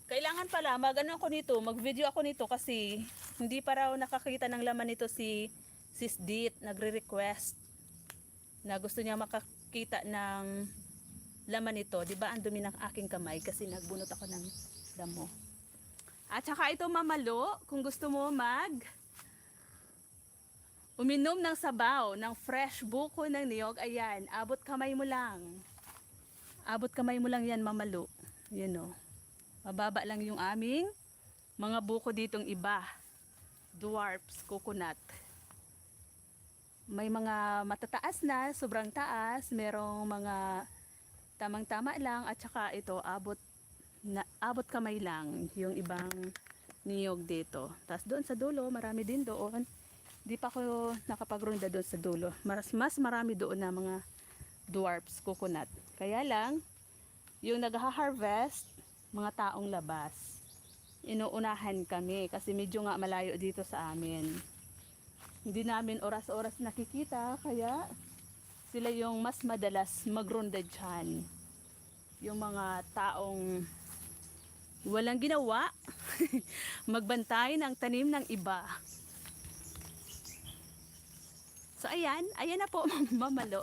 Kailangan pala mag-video ako nito kasi hindi pa raw nakakita ng laman nito si Sis Dit. Nagre-request na gusto niya makakita ng laman nito. Diba ang dumi ng aking kamay kasi nagbunot ako ng damo. At saka ito mamalo, kung gusto mo uminom ng sabaw, ng fresh buko ng niyog, ayan, abot kamay mo lang. Abot kamay mo lang yan, mamalo. Yan o. Mababa lang yung aming mga buko ditong iba. Dwarfs, coconut. May mga matataas na, sobrang taas. Merong mga tamang-tama lang. At saka ito, abot kamay lang yung ibang niyog dito. Tapos doon sa dulo, marami din doon. Di pa ako nakapagronda doon sa dulo. Mas marami doon na mga dwarfs coconut. Kaya lang, yung nagha-harvest, mga taong labas. Inuunahan kami kasi medyo nga malayo dito sa amin. Hindi namin oras-oras nakikita, kaya sila yung mas madalas magronda dyan. Yung mga taong walang ginawa, magbantay ng tanim ng iba. So ayan na po mamalo.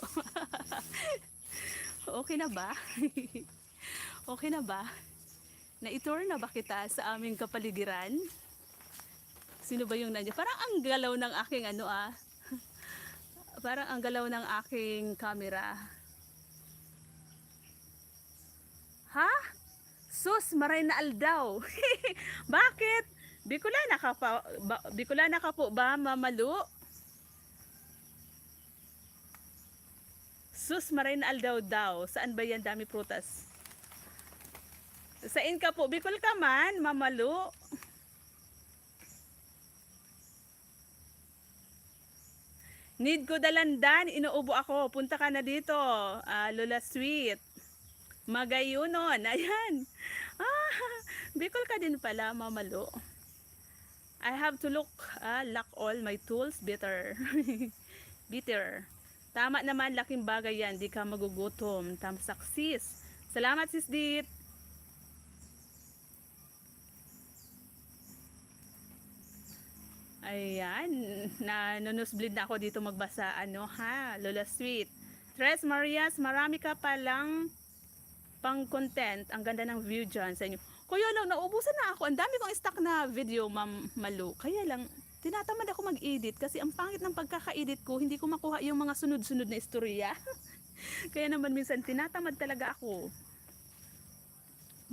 Okay na ba? Okay na ba? Na-tour na ba kita sa aming kapaligiran? Sino ba yung nandiyan? Parang ang galaw ng aking Parang ang galaw ng aking camera. Ha? Sus, maray na aldaw. Bakit? Bicolana ka po ba, Mamalu? Sus, maray na aldaw daw. Saan ba yan? Dami prutas. Sain ka po? Bicol ka man, Mamalu? Need ko dalandan, inuubo ako. Punta ka na dito. Lola Sweet. Magayunon. Ayan. Bicol ka din pala, Mamalu. I have to lock all my tools bitter. Bitter. Tama naman, laking bagay yan. Di ka magugutom. Tamsak sis. Salamat sis Dit. Ayan, nanusblid na ako dito magbasa. Ano ha, Lola Sweet. Tres Marias, marami ka palang pang content. Ang ganda ng view dyan sa inyo. Kuya lang, naubusan na ako. Ang dami kong stock na video, Ma'am Malu. Kaya lang, tinatamad ako mag-edit kasi ang pangit ng pagkaka-edit ko, hindi ko makuha yung mga sunod-sunod na istorya. Kaya naman minsan tinatamad talaga ako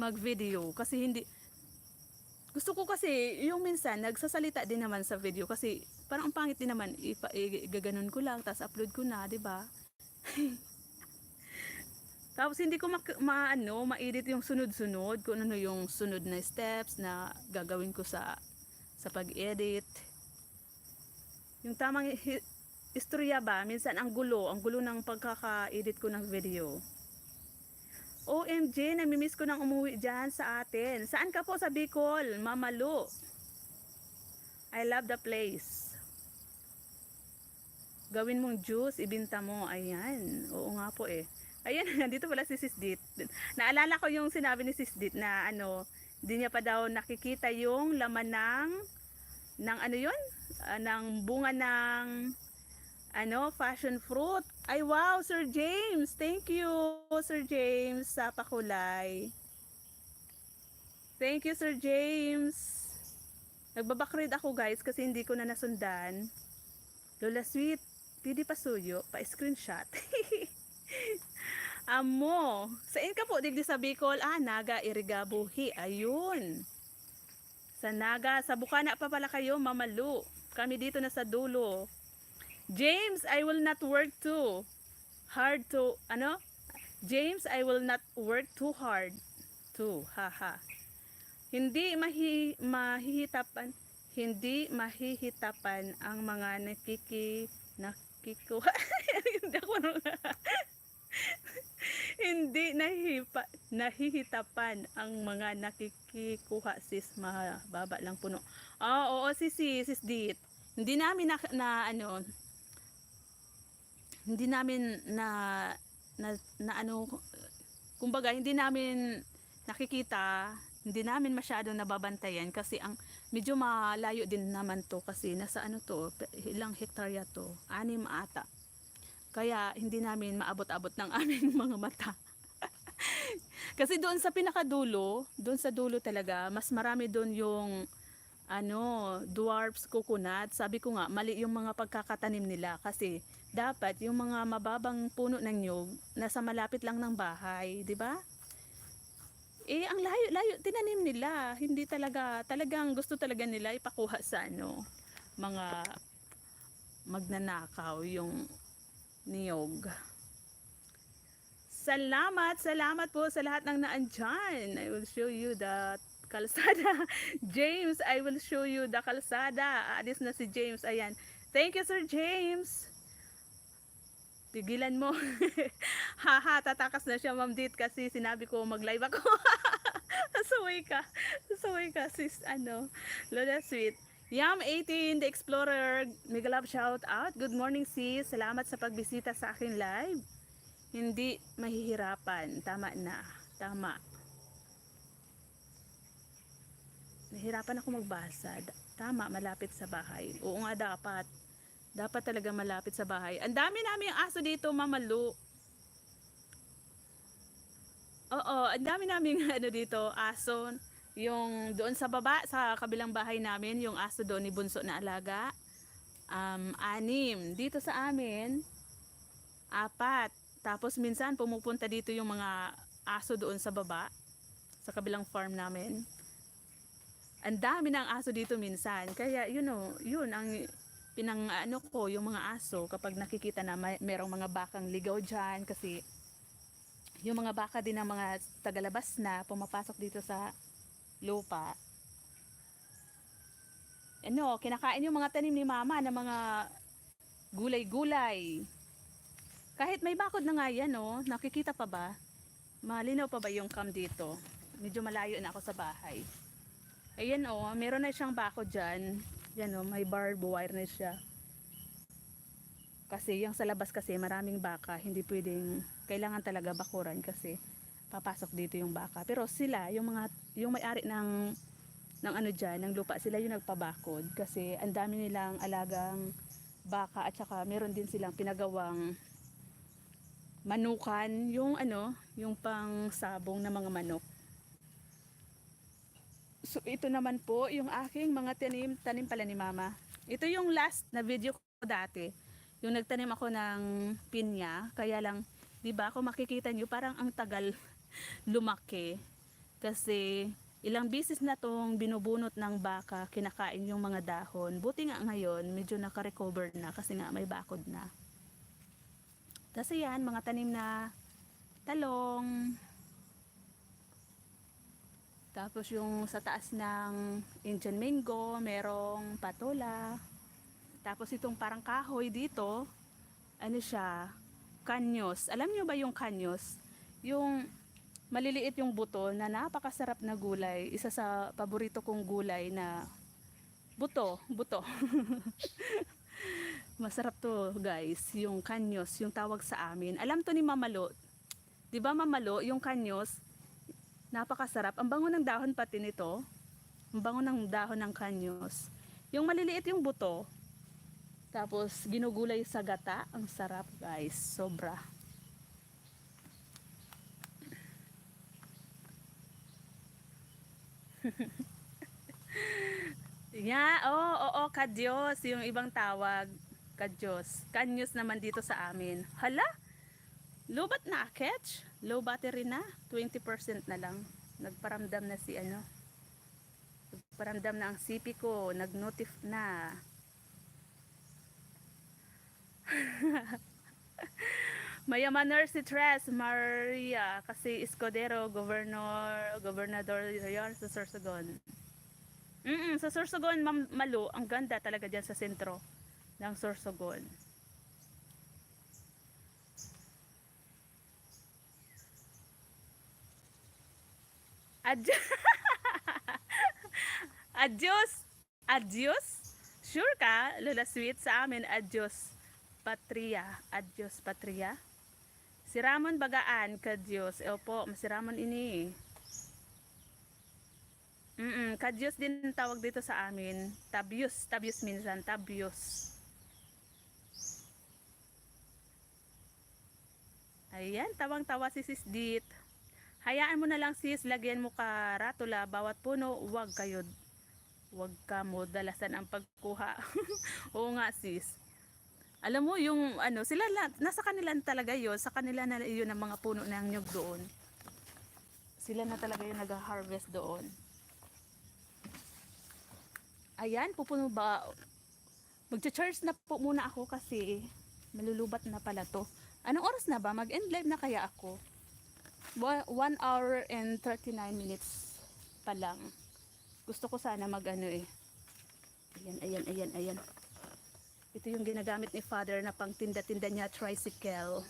mag-video kasi hindi. Gusto ko kasi yung minsan nagsasalita din naman sa video kasi parang ang pangit din naman igaganon ko lang tapos upload ko na, 'di ba? Tapos hindi ko ma-edit yung sunod-sunod kung ano yung sunod na steps na gagawin ko sa pag-edit. Yung tamang istorya ba, minsan ang gulo ng pagkaka-edit ko ng video. OMG, namimiss ko nang umuwi dyan sa atin. Saan ka po sa Bicol, Mamalu? I love the place. Gawin mong juice, ibinta mo. Ayan, oo nga po eh. Ayan, nandito pala si Sis Dit. Naalala ko yung sinabi ni Sis Dit na hindi niya pa daw nakikita yung laman ng ano yun? Ng bunga ng passion fruit. Ay wow, Sir James. Thank you, Sir James, sa pakulay. Thank you, Sir James. Nagbabakrid ako guys kasi hindi ko na nasundan. Lola Sweet, pwede pa suyo, pa screenshot. Amo, saan ka po? Digdi sa Bicol, Naga, Irigabuhi. Ayun. Sa Naga, sa Bukana pa pala kayo, Mamalu. Kami dito na sa dulo. James, I will not work too hard to, James, I will not work too hard to, haha. Hindi mahihitapan ang mga nakikuha. Hindi nahihitapan ang mga nakikikuha, sis, mababa lang puno. Oo, sis Dit. Hindi namin hindi namin kumbaga hindi namin nakikita, hindi namin masyadong nababantayan kasi medyo malayo din naman to kasi nasa ilang hektarya to, 6 ata. Kaya hindi namin maabot-abot ng aming mga mata. Kasi doon sa pinakadulo, doon sa dulo talaga, mas marami doon yung dwarfs coconut. Sabi ko nga, mali yung mga pagkakatanim nila kasi dapat yung mga mababang puno ng nyug nasa malapit lang ng bahay, 'di ba? Ang layo tinanim nila. Hindi talagang gusto talaga nila ipakuha sa mga magnanakaw yung niyog. Salamat po sa lahat ng naandyan. I will show you the kalsada. James, I will show you the kalsada. Aalis na si James. Ayan. Thank you, Sir James. Tigilan mo. Haha, tatakas na siya, Ma'am Dit, kasi sinabi ko mag-live ako. Sasaway ka, sis, Lola Sweet. Yam 18, The Explorer, mega love shout out. Good morning, sis. Salamat sa pagbisita sa akin live. Hindi mahihirapan. Tama na. Tama. Nahirapan ako magbasa. Tama, malapit sa bahay. Oo nga, dapat. Dapat talaga malapit sa bahay. Ang dami namin aso dito, Mamalu. Oo, ang dami namin dito, aso. Yung doon sa baba, sa kabilang bahay namin, yung aso doon ni bunso na alaga. 6. Dito sa amin, 4. Tapos minsan pumupunta dito yung mga aso doon sa baba, sa kabilang farm namin. Ang dami ng aso dito minsan. Kaya yun ang pinang-ano ko, yung mga aso kapag nakikita na merong mga bakang ligaw dyan, kasi yung mga baka din ng mga tagalabas na pumapasok dito sa lupa. Kinakain yung mga tanim ni mama ng mga gulay-gulay. Kahit may bakod na nga yan, nakikita pa ba? Malinaw pa ba yung cam dito? Medyo malayo na ako sa bahay. Ayan meron na siyang bakod dyan. Yan may barbed wire na siya. Kasi yung sa labas kasi maraming baka, hindi pwedeng, kailangan talaga bakuran kasi papasok dito yung baka. Pero sila, yung may-ari ng ano dyan, ng lupa, sila yung nagpabakod kasi ang dami nilang alagang baka, at saka meron din silang pinagawang manukan, yung pang sabong na mga manok. So ito naman po yung aking mga tanim pala ni mama. Ito yung last na video ko dati, yung nagtanim ako ng pinya. Kaya lang, di ba, kung makikita nyo, parang ang tagal lumaki kasi ilang bisis na tong binubunot ng baka, kinakain yung mga dahon. Buti nga ngayon medyo naka-recover na kasi nga may bakod na. Kasi yan, mga tanim na talong. Tapos yung sa taas ng Indian mango, merong patola. Tapos itong parang kahoy dito, ano siya, kanyos. Alam nyo ba yung kanyos? Yung maliliit yung buto na napakasarap na gulay. Isa sa paborito kong gulay na buto. Masarap to guys, yung kanyos, yung tawag sa amin. Alam to ni Mamalo. 'Di ba Mamalo, yung kanyos, napakasarap. Ang bango ng dahon pati nito. Ang bango ng dahon ng kanyos. Yung maliliit yung buto. Tapos ginugulay sa gata, ang sarap guys, sobra. Oo, kadyos, yung ibang tawag, kadyos. Kanyos naman dito sa amin. Hala, lobat na catch, low battery na, 20% na lang. Nagparamdam na nagparamdam na ang CP ko, nag-notif na. Mayamaner si Tres Maria kasi Escudero, gobernador yan sa Sorsogon. Sa Sorsogon, Malu, ang ganda talaga dyan sa sentro ng Sorsogon. Adios? Sure ka, Lola Sweet? Sa amin, adios patria. Adios patria. Si Ramon Bagaan, kadyos. Opo, si Ramon ini. Kadyos din tawag dito sa amin. Tabyos minsan, tabyos. Ayan, tawang-tawa si Sis Dit. Hayaan mo na lang sis, lagyan mo karatula bawat puno, wag ka mo dalasan ang pagkuha. Oo nga sis. Alam mo yung sila nasa kanila talaga 'yon, sa kanila na 'yon ang mga puno ng nyug doon. Sila na talaga yung nag-harvest doon. Ayan, pupuno ba? Magcha-charge na po muna ako kasi malulubat na pala to. Anong oras na ba? Mag-end live na kaya ako? 1 hour and 39 minutes pa lang. Gusto ko sana Ayan. Ito yung ginagamit ni Father na pang tinda-tinda niya, tricycle.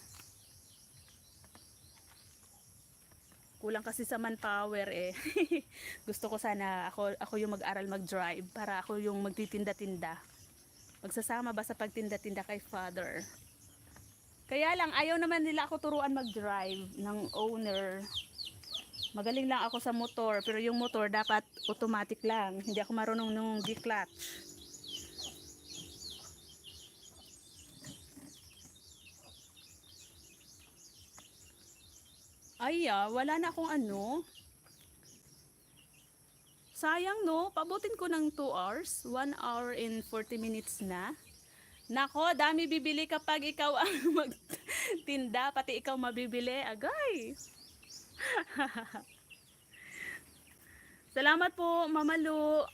Kulang kasi sa manpower eh. Gusto ko sana ako yung mag-aral mag-drive para ako yung magtitinda-tinda. Magsasama ba sa pagtinda-tinda kay Father? Kaya lang ayaw naman nila ako turuan mag-drive ng owner. Magaling lang ako sa motor, pero yung motor dapat automatic lang. Hindi ako marunong nung di-clutch. Wala na akong sayang no, pabutin ko ng 2 hours, 1 hour and 40 minutes na. Nako, dami bibili kapag ikaw ang magtinda, pati ikaw mabibili. Agay! Salamat po, Mama Lu.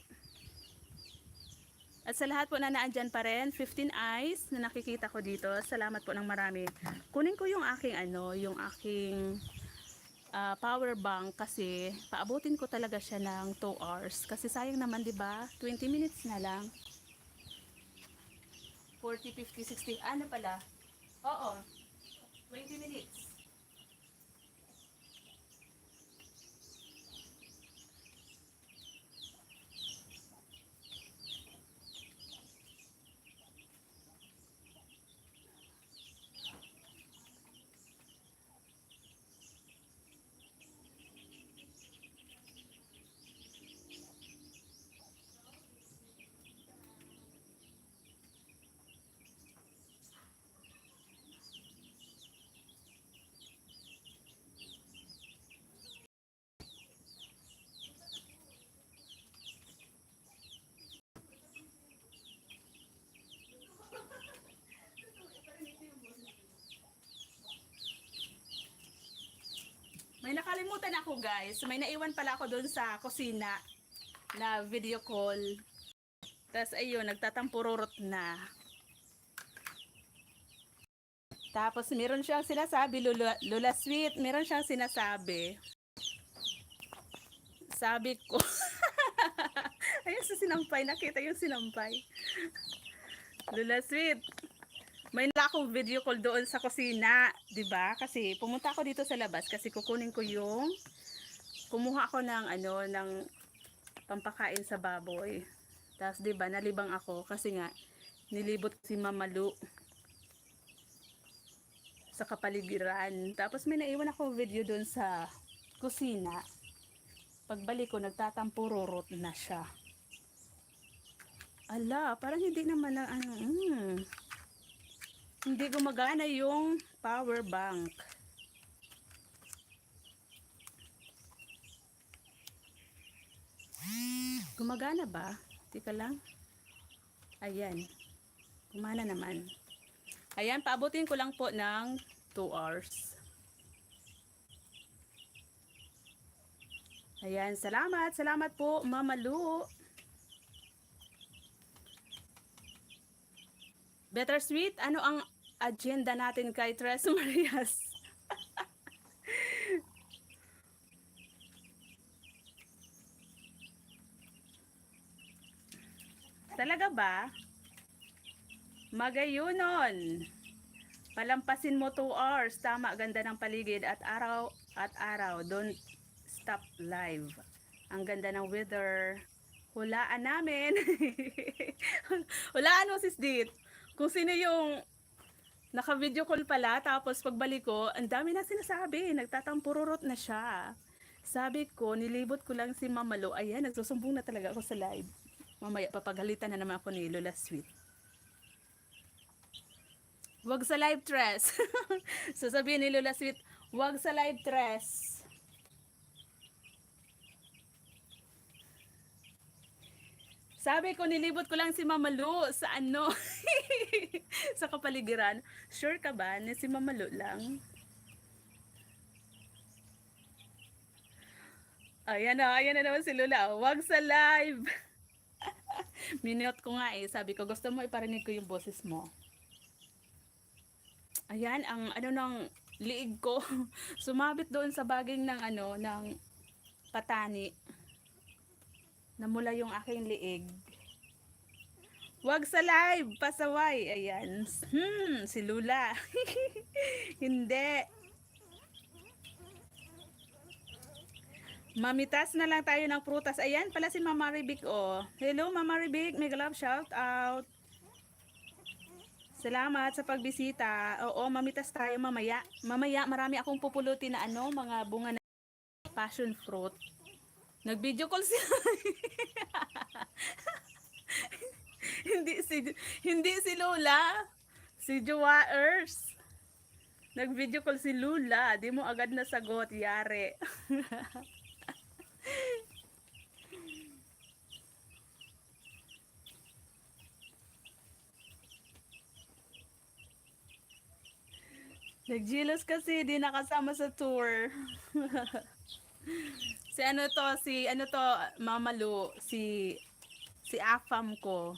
At sa lahat po na naandyan pa rin, 15 eyes na nakikita ko dito. Salamat po ng marami. Kunin ko yung aking yung aking power bank kasi paabutin ko talaga siya ng 2 hours. Kasi sayang naman, 'di ba? 20 minutes na lang. 40, 50, 60. Ano pala? Oo. 20 minutes. May nakalimutan ako, guys. May naiwan pala ako doon sa kusina na video call. Tapos ayun, nagtatampururot na. Tapos meron siyang sinasabi, Lula Sweet, meron siyang sinasabi. Sabi ko, ayun sa sinampay, nakita yung sinampay. Lula Sweet, may nala akong video call doon sa kusina, 'di ba? Kasi pumunta ako dito sa labas kasi kukunin ko yung kumuha ako ng ng pampakain sa baboy. Tapos 'di ba, nalibang ako kasi nga nilibot si Mama Lu sa kapaligiran. Tapos may naiwan akong video doon sa kusina. Pagbalik ko, nagtatampururot na siya. Ala, parang hindi naman na hindi gumagana yung power bank. Gumagana ba? Tika lang. Ayan. Gumana naman. Ayan, paabutin ko lang po ng 2 hours. Ayan, salamat. Salamat po, Mama Lu. Better Sweet, ano ang agenda natin kay Tres Marias? Talaga ba? Magayunon. Palampasin mo 2 hours. Tama, ganda ng paligid at araw. Don't stop live. Ang ganda ng weather. Hulaan namin. Hulaan mo, sis Dit. Kung sino yung naka-video call pala, tapos pagbalik ko, ang dami na sinasabi. Nagtatampururot na siya. Sabi ko, nilibot ko lang si Mama Lo. Ayan, nagsusumbong na talaga ako sa live. Mamaya, papagalitan na naman ako ni Lola Sweet. Wag sa live, Tres. Sasabihin ni Lola Sweet, wag sa live, Tres. Sabi ko, nilibot ko lang si Mama Lu sa sa kapaligiran. Sure ka ba na si Mama Lu lang? Ayan na naman si Lula. Wag sa live. Minute ko nga sabi ko, gusto mo iparinig ko yung boses mo. Ayan, ang ng liig ko. Sumabit doon sa baging ng ng patani. Namula yung aking liig. Wag sa live, pasaway. Ayan. Si Lula. Hindi. Mamitas na lang tayo ng prutas. Ayan pala si Mama Ribik, oh. Hello, Mama Ribik. Mega love shout out. Salamat sa pagbisita. Oo, mamitas tayo mamaya. Mamaya marami akong pupulutin na mga bunga na passion fruit. Nag-video call sila. hindi si Lola. Si Jowaers. Nag-video call si Lula. Di mo agad nasagot, yare. Nagjilos kasi, di nakasama sa tour. Si ano to, Mama Lu, si Afam ko.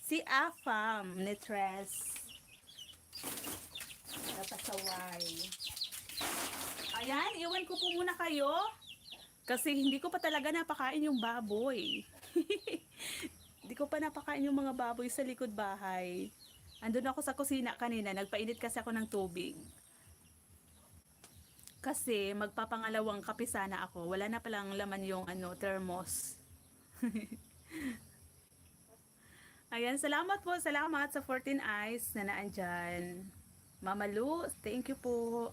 Si Afam ni Tres. Napasaway. Ayan, iwan ko po muna kayo. Kasi hindi ko pa talaga napakain yung baboy. Hindi ko pa napakain yung mga baboy sa likod bahay. Andun ako sa kusina kanina, nagpainit kasi ako ng tubig. Kasi magpapangalawang kape sana ako. Wala na palang laman yung thermos. Ayan, salamat po. Salamat sa 14 eyes na naandyan. Mama Lu, thank you po.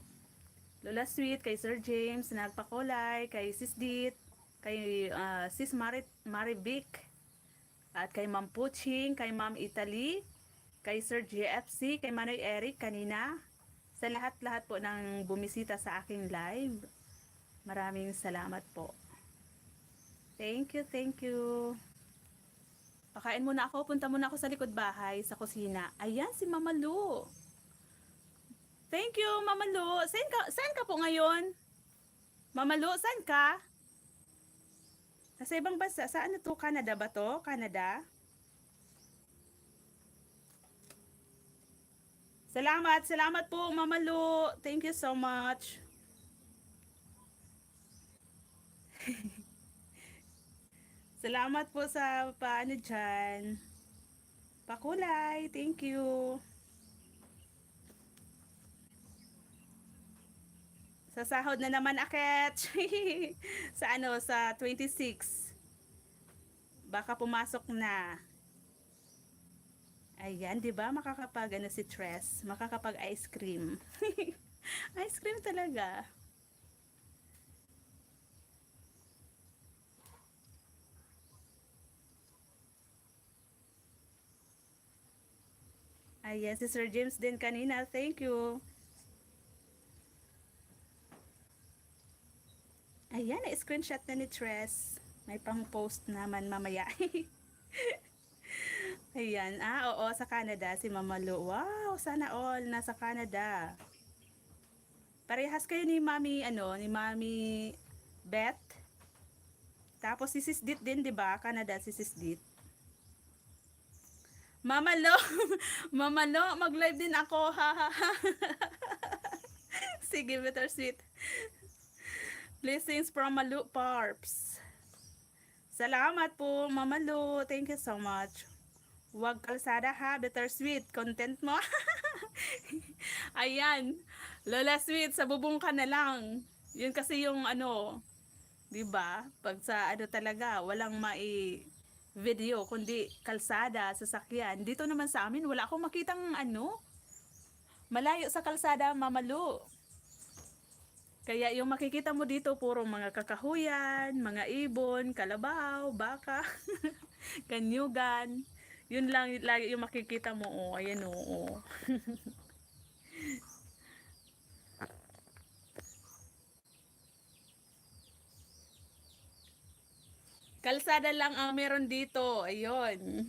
Lola Sweet, kay Sir James, nagpakulay, kay Sis Dit, kay Sis Marivic, at kay Ma'am Puching, kay Ma'am Italy, kay Sir GFC, kay Manoy Eric kanina, sa lahat-lahat po ng bumisita sa aking live. Maraming salamat po. Thank you, thank you. Pakain muna ako, punta muna ako sa likod bahay, sa kusina. Ayan, si Mama Lu. Thank you, Mama Lu. Saan ka po ngayon? Mama Lu, saan ka? Nasa ibang bansa. Saan na to? Canada ba to? Canada? Salamat, salamat po, Mama Lu. Thank you so much. Salamat po sa paano dyan. Pakulay, thank you. Sa sahod na naman, Akets. Sa 26. Baka pumasok na. Ayan, 'di ba? Makakapag si Tres, makakapag ice cream. Ice cream talaga. Ayan, si Sir James din kanina. Thank you. Ayan, na-screenshot na ni Tres. May pang-post naman mamaya. Ayan, oo, sa Canada, si Mama Lu. Wow, sana all nasa Canada. Parehas kayo ni Mami Beth. Tapos si Sis Dit din, 'di ba? Canada si Sis Dit. Mama Lo, Mama Lo, mag-live din ako. Ha ha ha. Sige, bittersweet. Blessings from Malu Parps. Salamat po, Mama Lu. Thank you so much. Huwag kalsada ha, bittersweet. Content mo. Ayan. Lola Sweet, sa bubong ka na lang. Yun kasi yung 'di ba? Pag sa talaga, walang video kundi kalsada, sasakyan. Dito naman sa amin, wala akong makitang malayo sa kalsada, Mama Lu. Kaya yung makikita mo dito, puro mga kakahuyan, mga ibon, kalabaw, baka, kanyugan. Yun lang lagi yung makikita mo. Oh, ayan oh. Kalsada lang ang meron dito. Ayun.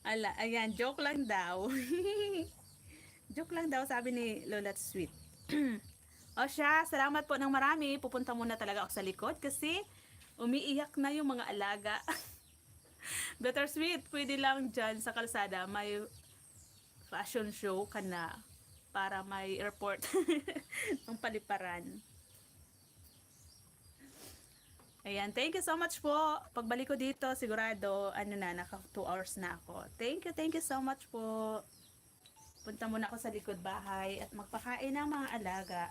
Ayan, joke lang daw. Joke lang daw, sabi ni Lola Sweet. O siya, salamat po ng marami. Pupunta muna talaga ako sa likod kasi umiiyak na yung mga alaga. Better Sweet, pwede lang dyan sa kalsada. May fashion show ka na para may airport ng paliparan. Ayan, thank you so much po. Pagbalik ko dito, sigurado, naka 2 hours na ako. Thank you so much po. Punta muna ako sa likod bahay at magpakain ng mga alaga.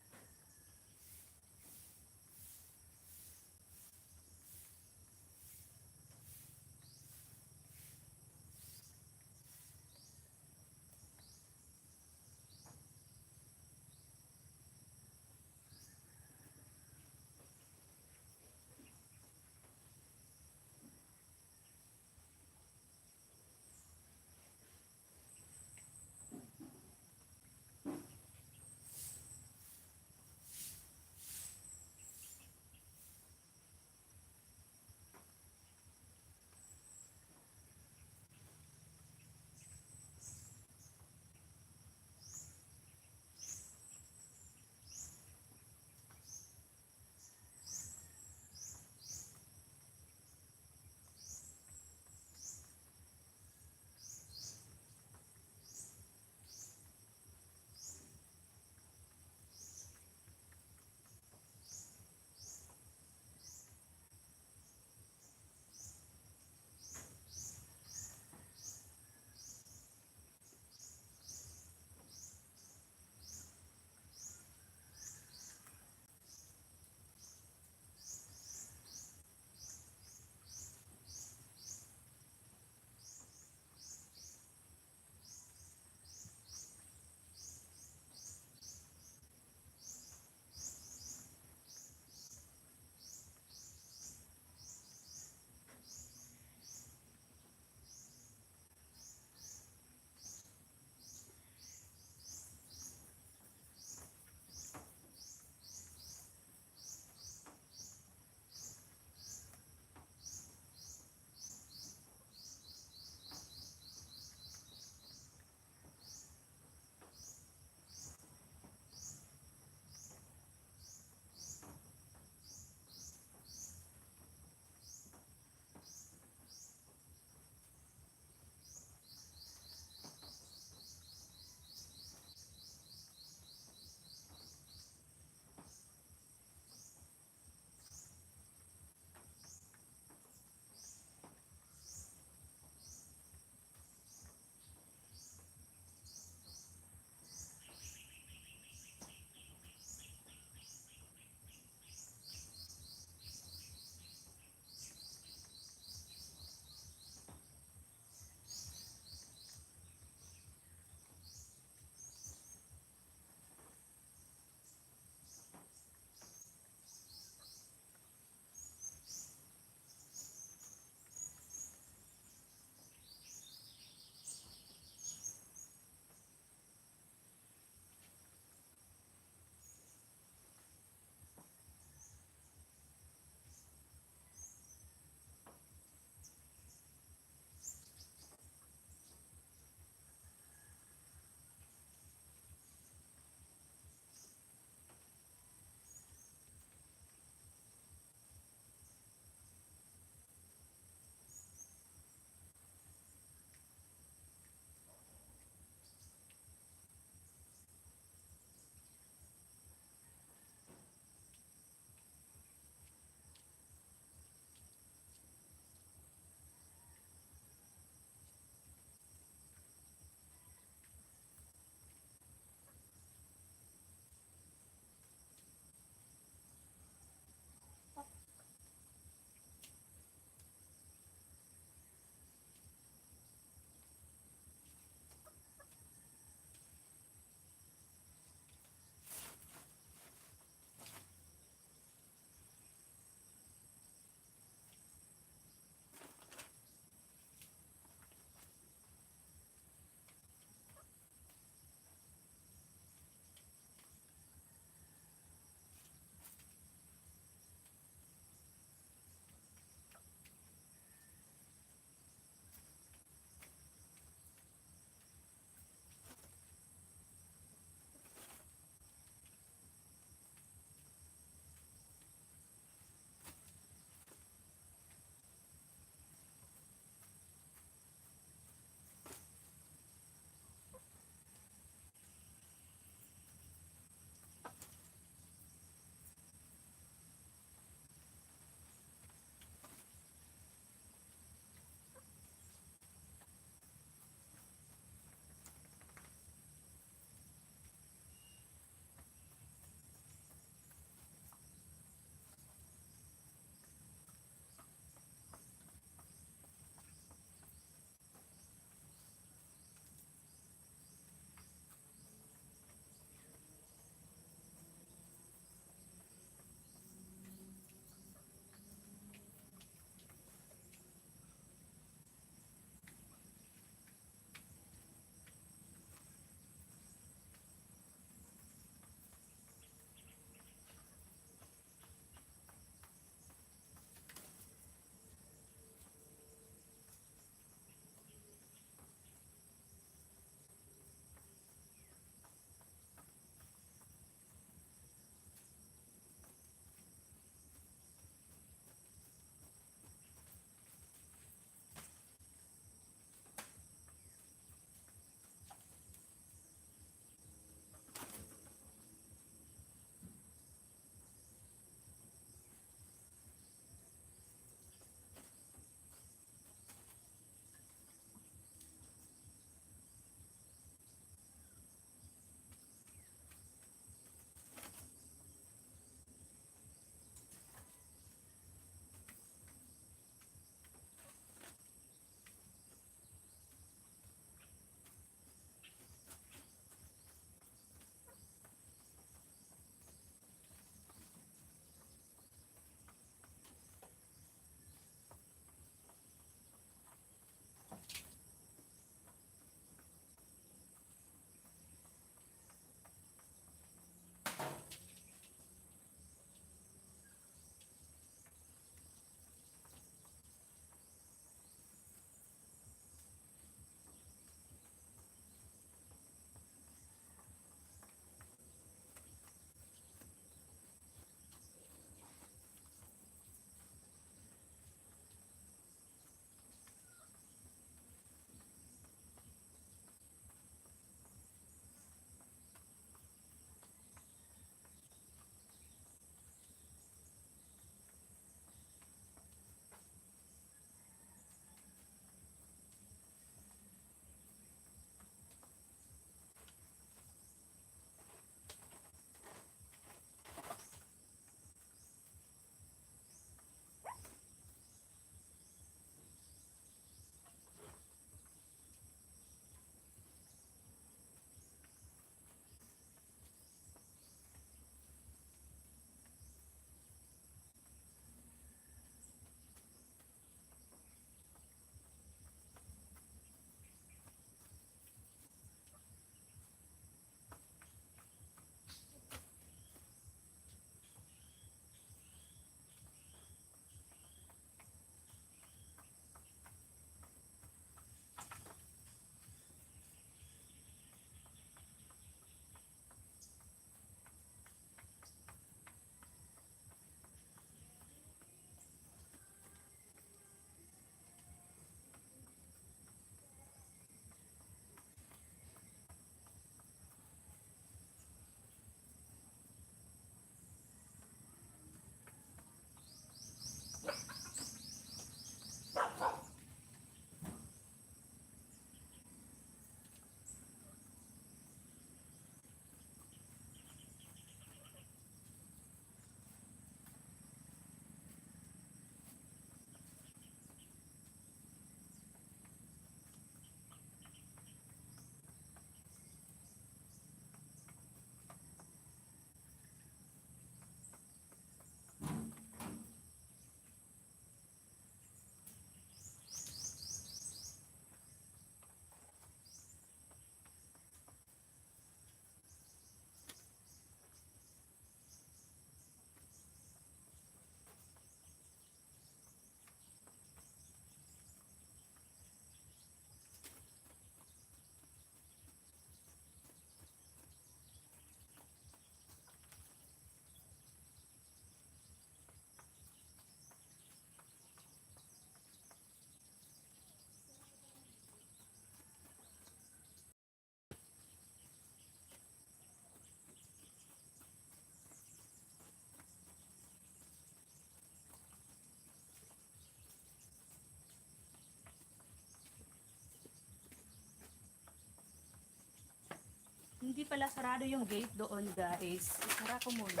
Hindi pala sarado yung gate doon, guys. Isara ko muna.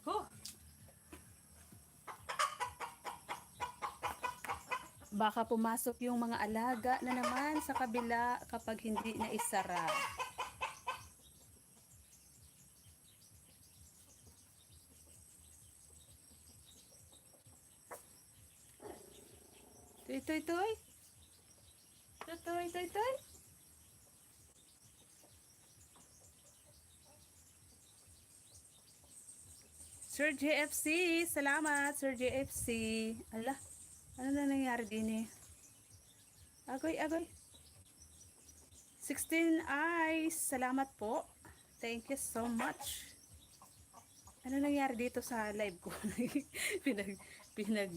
Huh! Baka pumasok yung mga alaga na naman sa kabila kapag hindi na isara. Toy, toy, toy. Toy, toy, toy. Sir JFC, salamat Sir JFC. Ala, ano na nangyari din eh? Agoy, agoy. 16 eyes, salamat po. Thank you so much. Ano nangyari dito sa live ko? pinag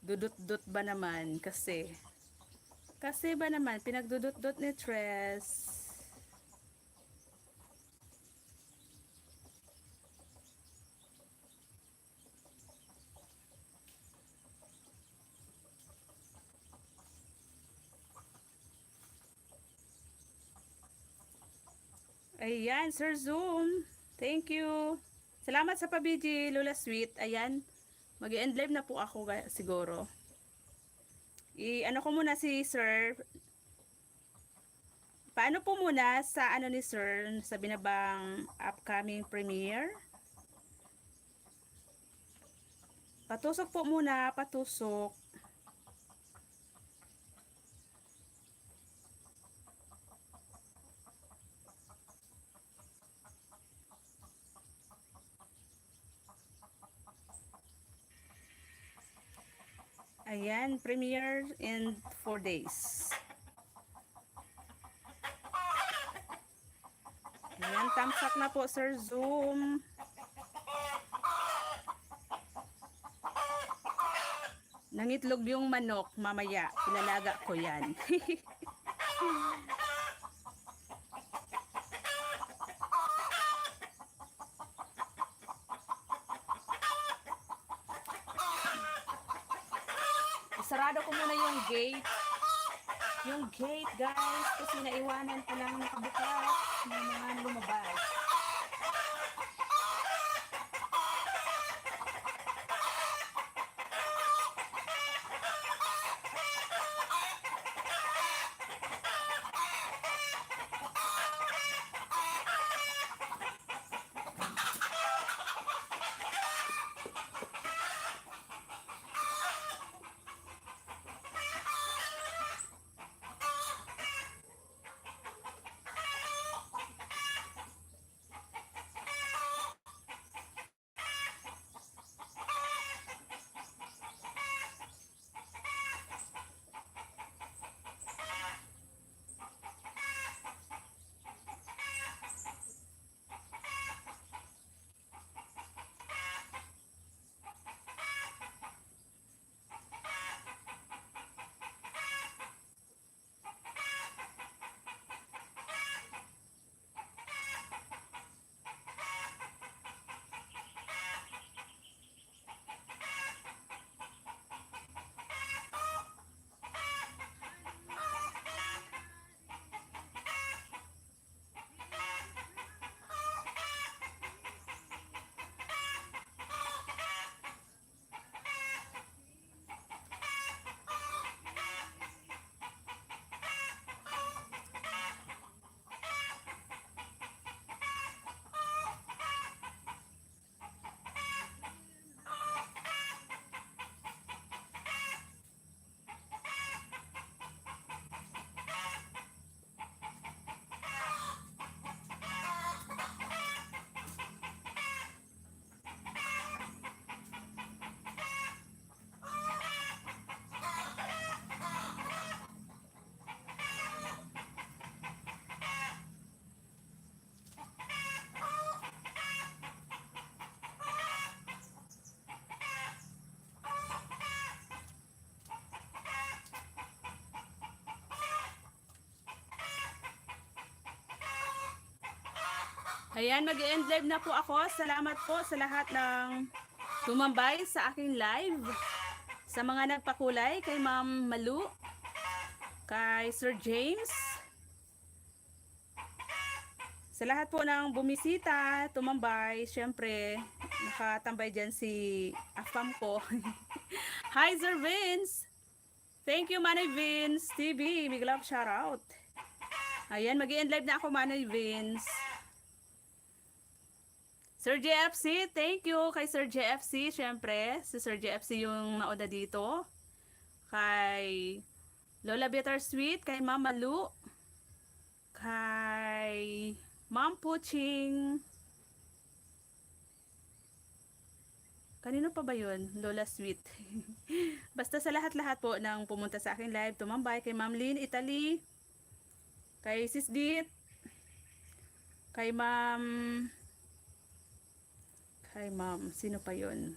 dudut-dut ba naman kasi ba naman pinagdudut-dut ni Tres. Ayan, Sir Zoom. Thank you. Salamat sa pabiji, Lola Sweet. Ayan, mag-end live na po ako siguro. I-ano ko muna si Sir. Paano po muna sa ano ni Sir, sabi na bang upcoming premiere? Patusok po muna, patusok. Ayan, premiere in 4 days. Ayan, thumbs up na po, Sir Zoom. Nangitlog yung manok, mamaya, ilalaga ko yan. Isarado ko muna yung gate. Yung gate, guys, kasi naiwanan ko lang nakabukas ng mga lumabas. Ayan, mag-end live na po ako. Salamat po sa lahat ng tumambay sa aking live. Sa mga nagpakulay, kay Ma'am Malu, kay Sir James, Sa lahat po ng bumisita, tumambay, syempre, nakatambay dyan si Afam ko. Hi, Sir Vince! Thank you, Manay Vince. TV, big love shoutout. Ayan, mag-i-end live na ako, Manay Vince. Sir JFC, thank you kay Sir JFC, syempre. Si Sir JFC yung nauna dito. Kay Lola Bittersweet, kay Mama Lu, kay Ma'am Puching. Kanino pa ba yun? Lola Sweet. Basta sa lahat-lahat po ng pumunta sa aking live, tumambay kay Ma'am Lynn Italy, kay Sis Dit, kay sino pa yun?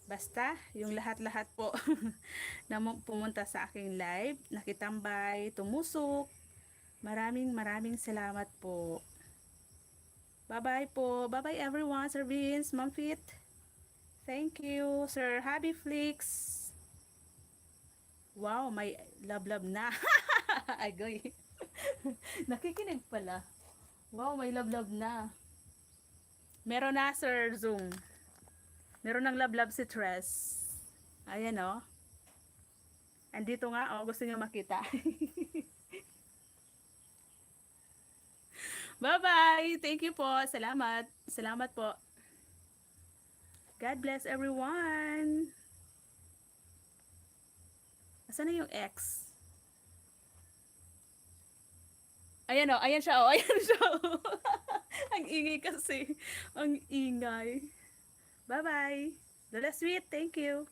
Basta, yung lahat-lahat po na pumunta sa aking live, nakitambay, tumusok. Maraming salamat po. Bye-bye po. Bye-bye everyone. Sir Vince, Ma'am Fit. Thank you. Sir Happy Flix. Wow, may love na. Agoy. Nakikinig pala. Wow, may love na. Meron na, Sir Zoom. Meron ng love si Tres. Ayan o. Andito nga, gusto niyo makita. Bye-bye! Thank you po. Salamat. Salamat po. God bless everyone. Asan na yung X? Ayan o, ayan siya o, ayan siya o. Ang ingay kasi. Ang ingay. Bye-bye. Lola Sweet, thank you.